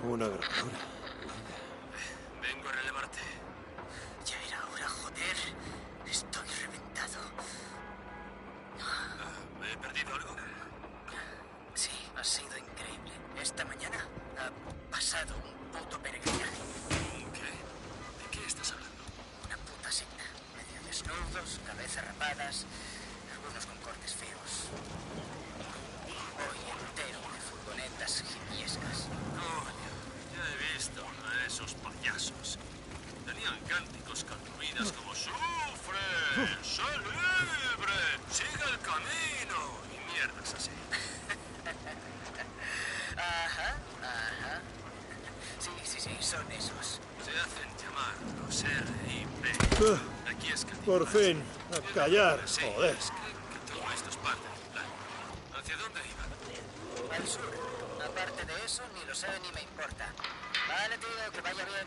Una granadora. Vengo a relevarte. Ya era hora, joder. Estoy reventado. ¿Me he perdido algo? Sí, ha sido increíble. Esta mañana ha pasado un puto peregrinaje. ¿Qué? ¿De qué estás hablando? Una puta secta. Medio desnudos, cabezas rapadas, algunos con cortes feos. Hoy entero de furgonetas hipiescas. Coño, ya he visto a esos payasos. Tenían cánticos con ruinas como ¡Sufre! ¡Sé libre! ¡Sigue el camino! Y mierdas así. Ajá. Sí, son esos. Se hacen llamar los R.I.P. Aquí es que... Por fin, a callar, Sí, joder. creen que todo esto es parte del plan. ¿Hacia dónde iban? Al sur. Aparte de eso, ni lo sé ni me importa. Vale, tío, que vaya bien.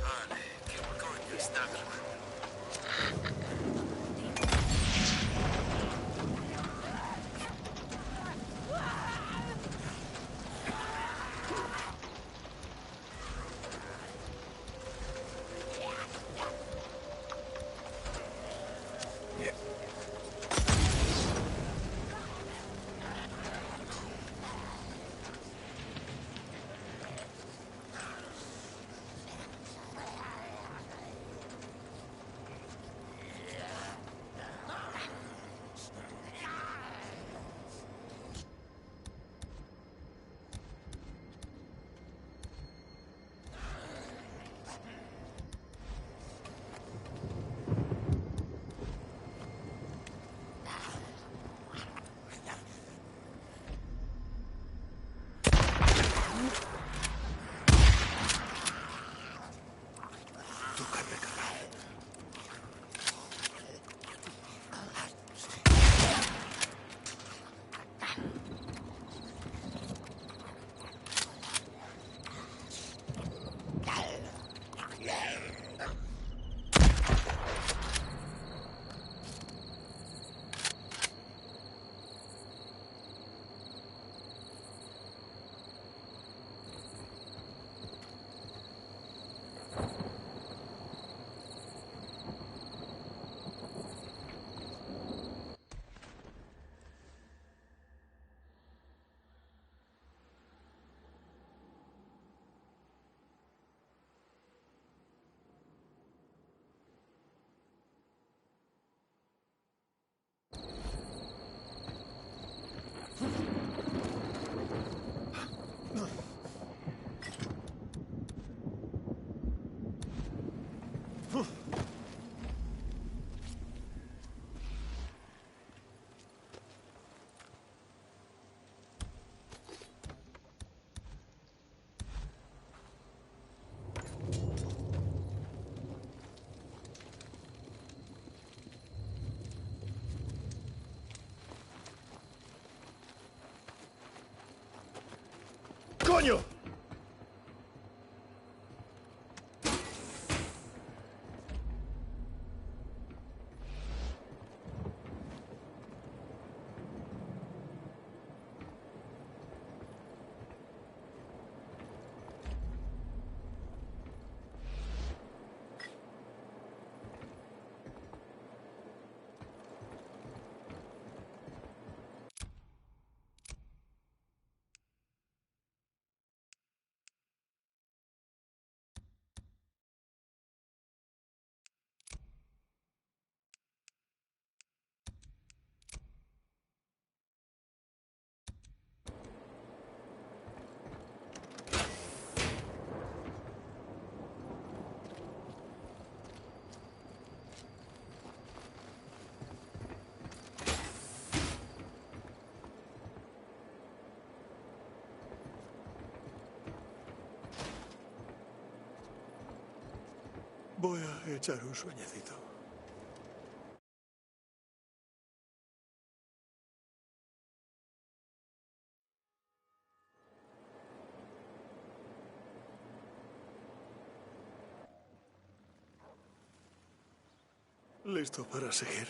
Vale, ¿qué coño está grabando? Toca recargar. ¡Coño! Voy a echar un sueñecito. Listo para seguir.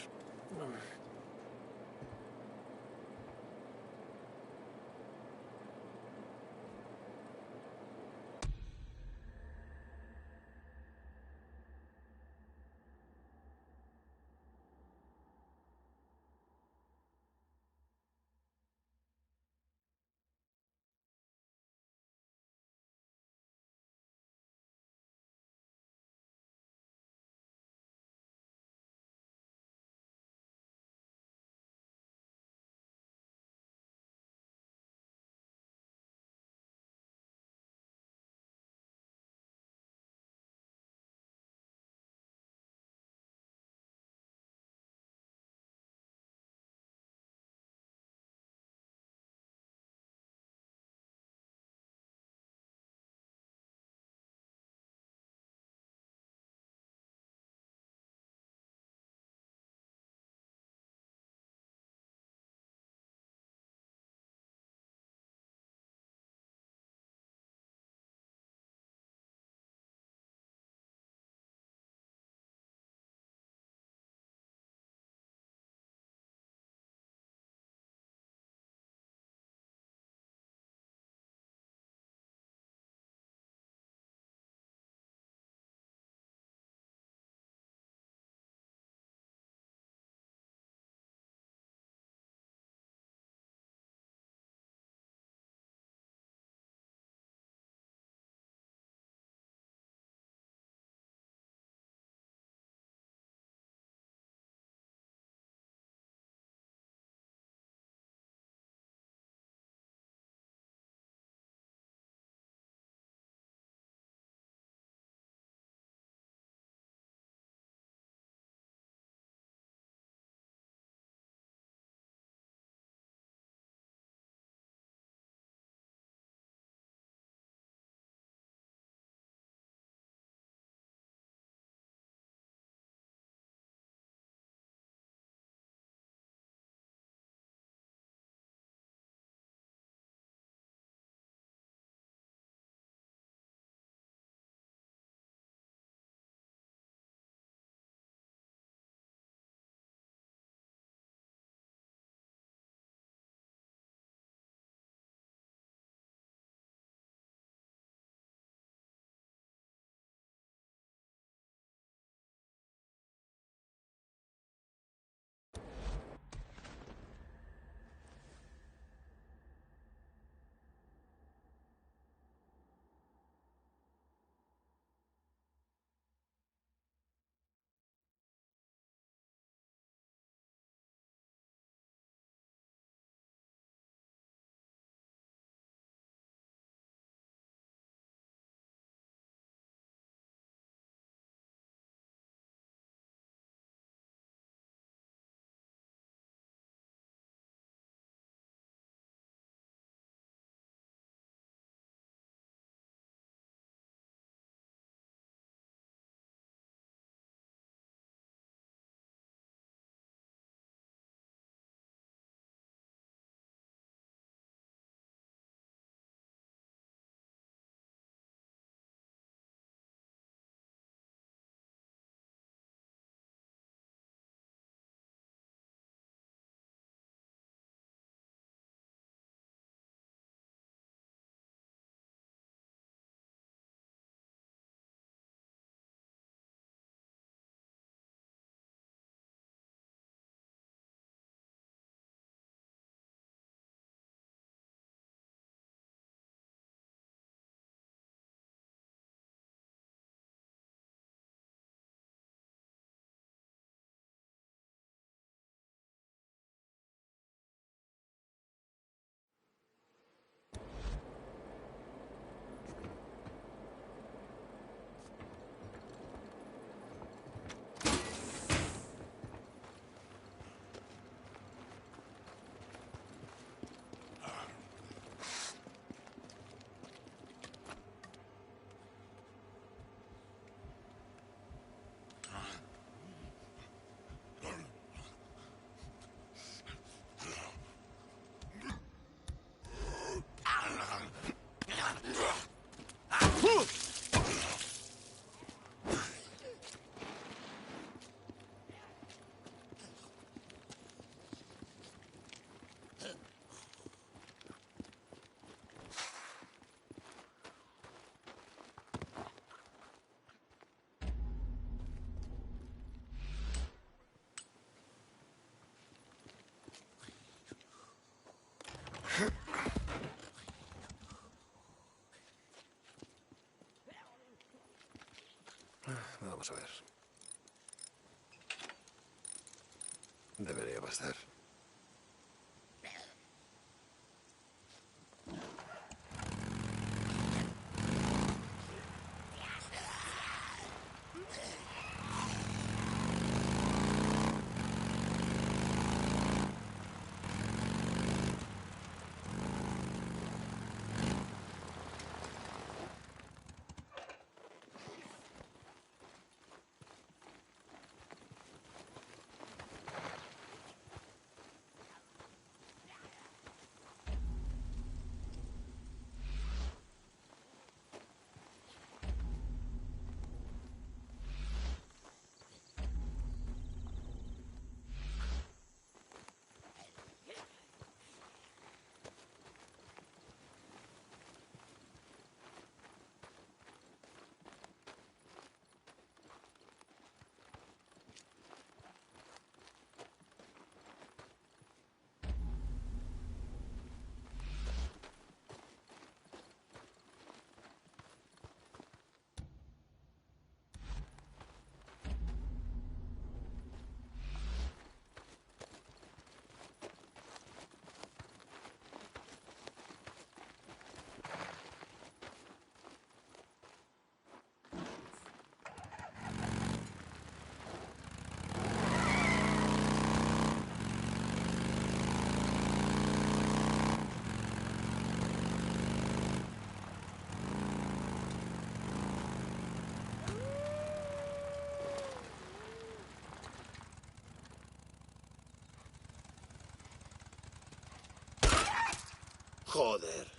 Vamos a ver. Debería bastar. Joder.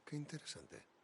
Qué interesante.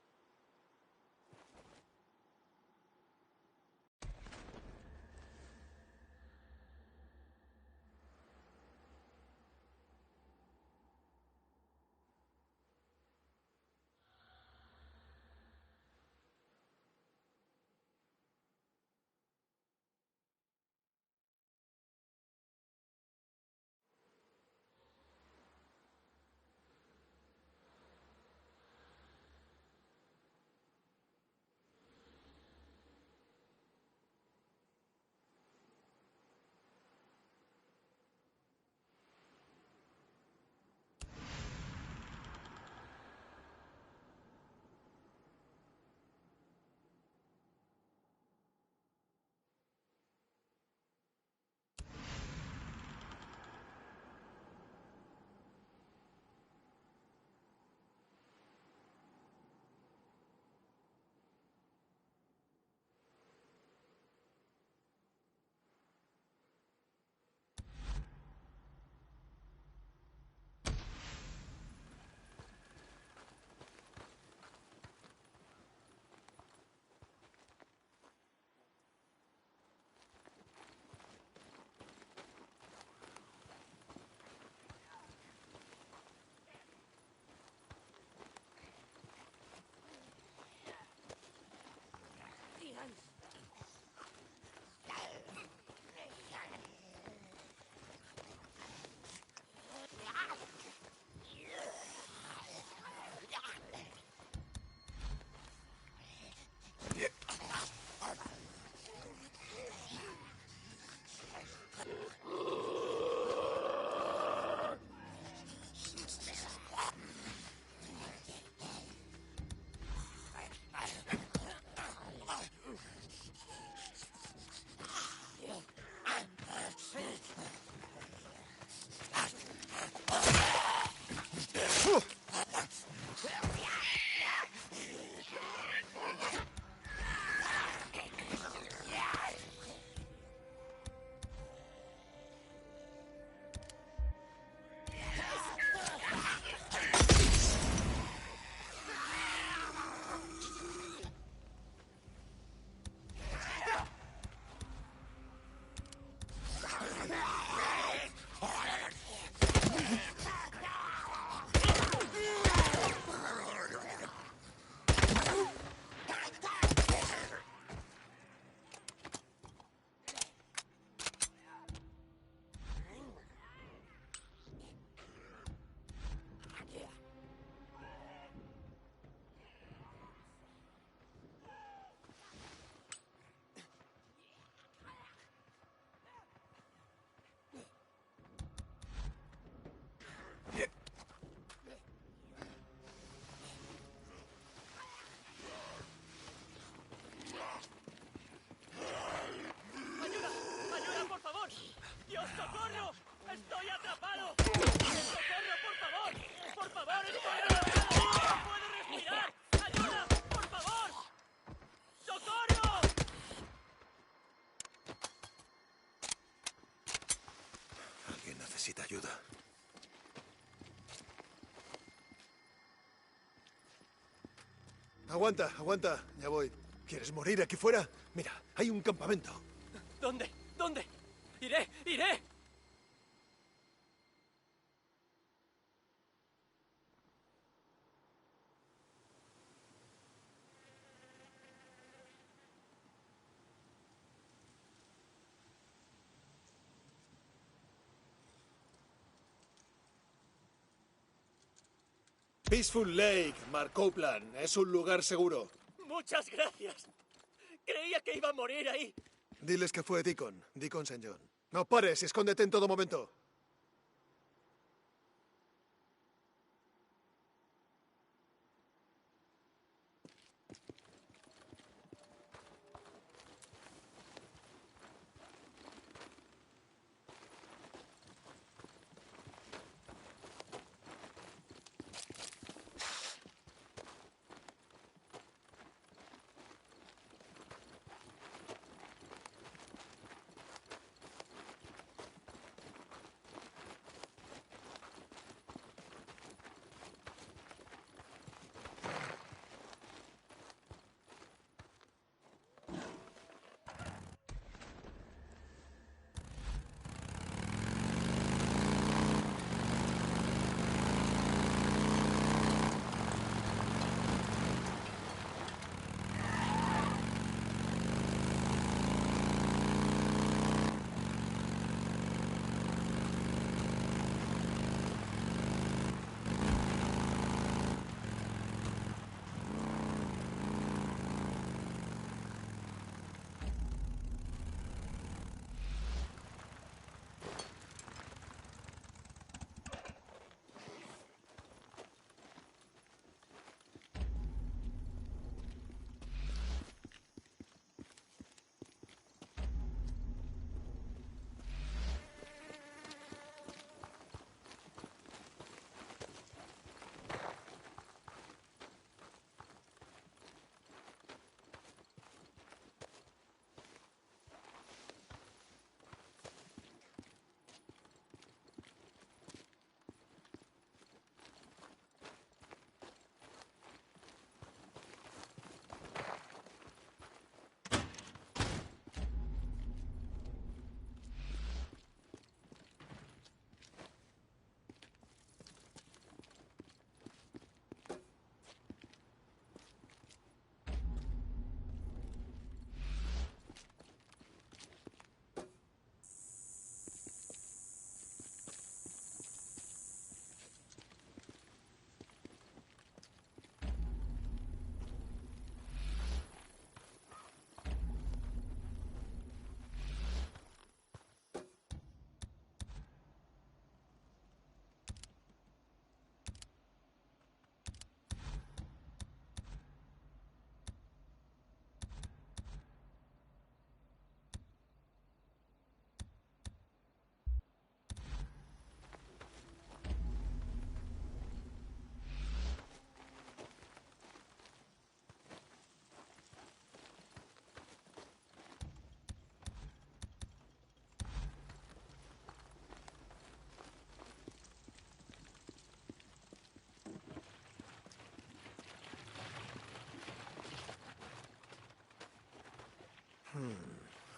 necesita ayuda. Aguanta, aguanta. Ya voy. ¿Quieres morir aquí fuera? Mira, hay un campamento. ¿Dónde? ¿Dónde? ¡Iré! ¡Iré! Peaceful Lake, Mark Copeland. Es un lugar seguro. ¡Muchas gracias! Creía que iba a morir ahí. Diles que fue Deacon St. John. No pares y escóndete en todo momento.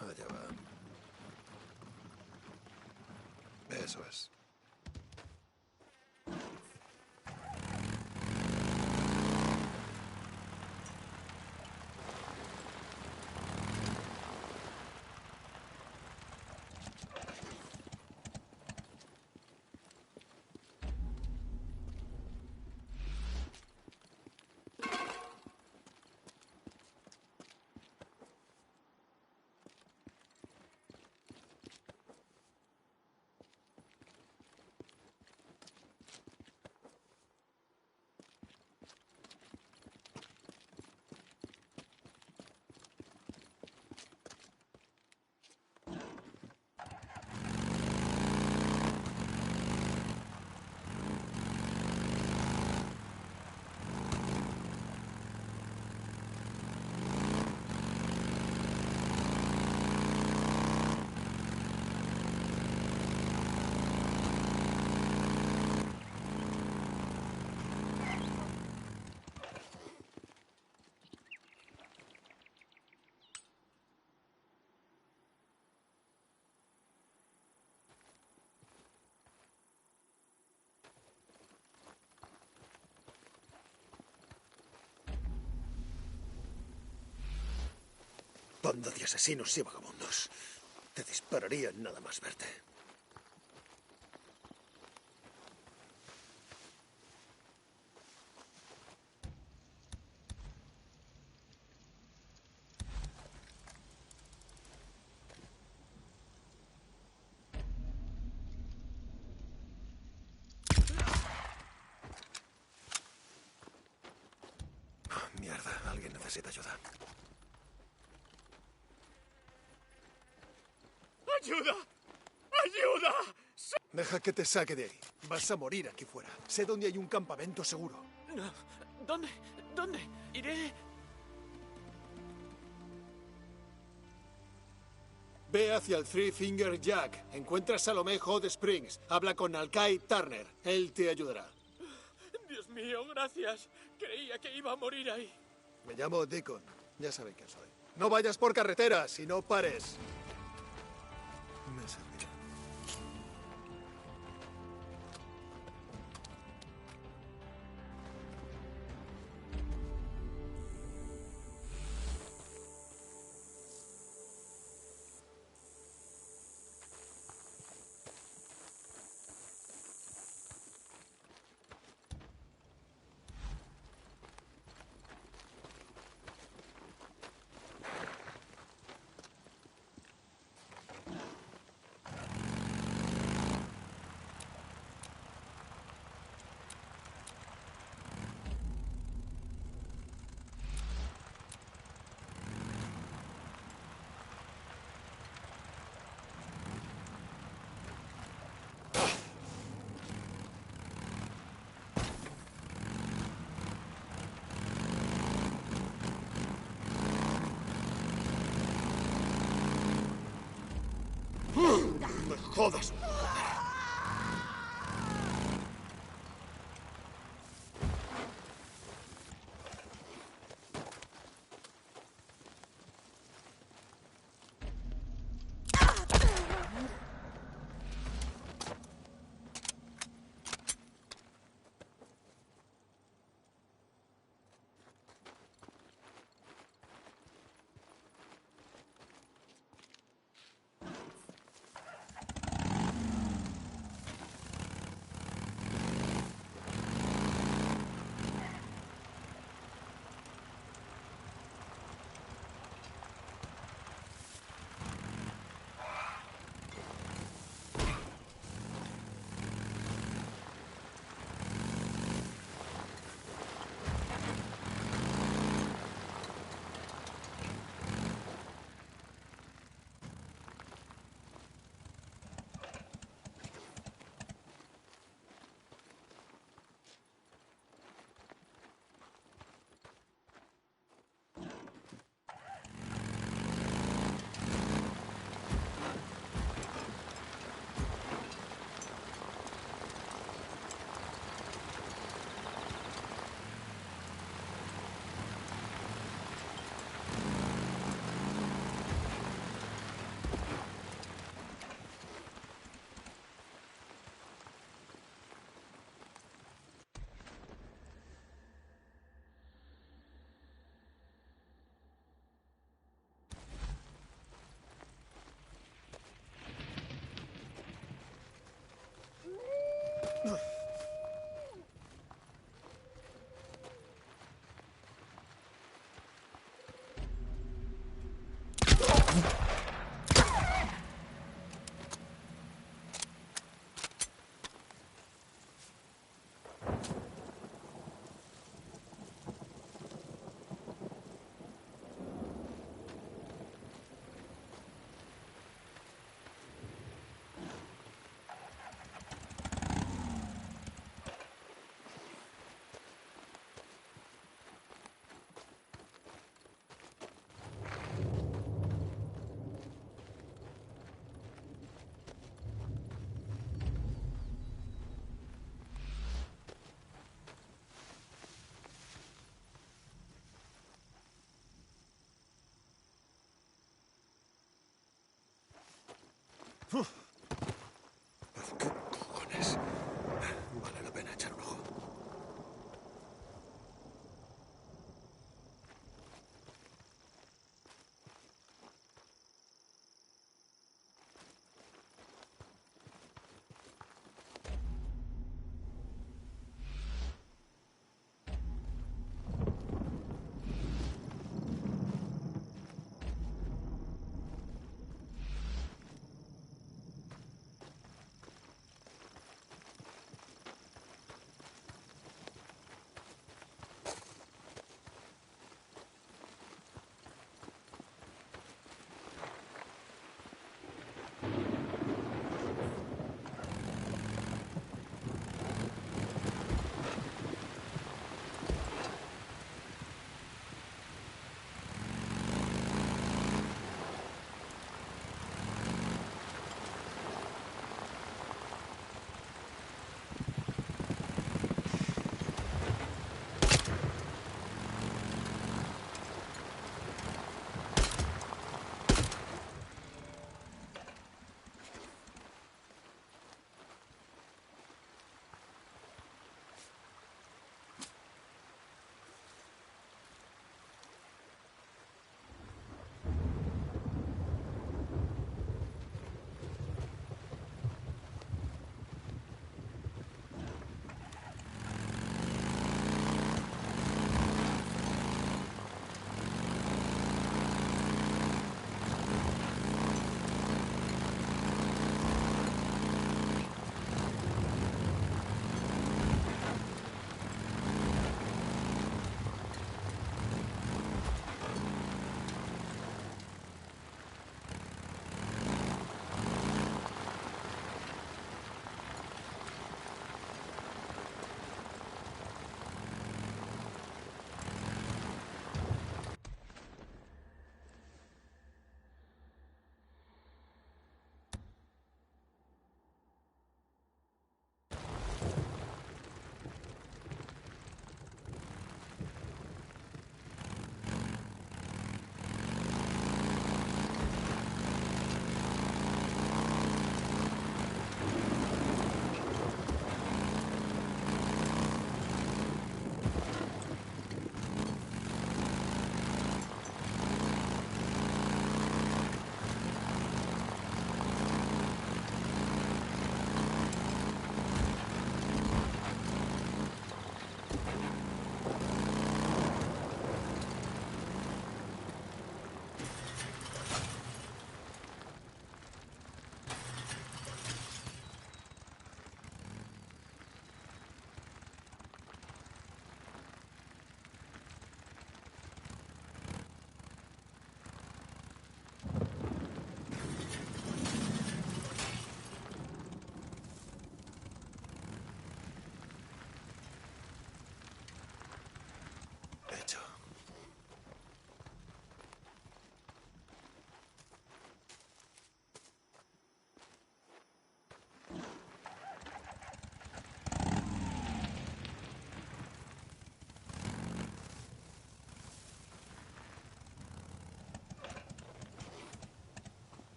Allá va. Eso es. Banda de asesinos y vagabundos. Te dispararían nada más verte. Mierda, alguien necesita ayuda. ¡Ayuda! ¡Ayuda! Deja que te saque de ahí. Vas a morir aquí fuera. Sé dónde hay un campamento seguro. No. ¿Dónde? ¿Dónde? Iré. Ve hacia el Three Finger Jack. Encuentra a Salomé Hot Springs. Habla con Alkai Turner. Él te ayudará. Dios mío, gracias. Creía que iba a morir ahí. Me llamo Deacon. Ya saben quién soy. No vayas por carreteras y no pares. Me servirá. ¡Me jodas! ¿Qué cojones? Vale la pena echar un ojo.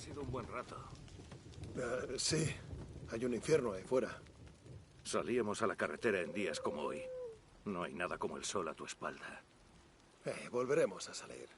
sido un buen rato. Sí, hay un infierno ahí fuera. Salíamos a la carretera en días como hoy. No hay nada como el sol a tu espalda. Volveremos a salir.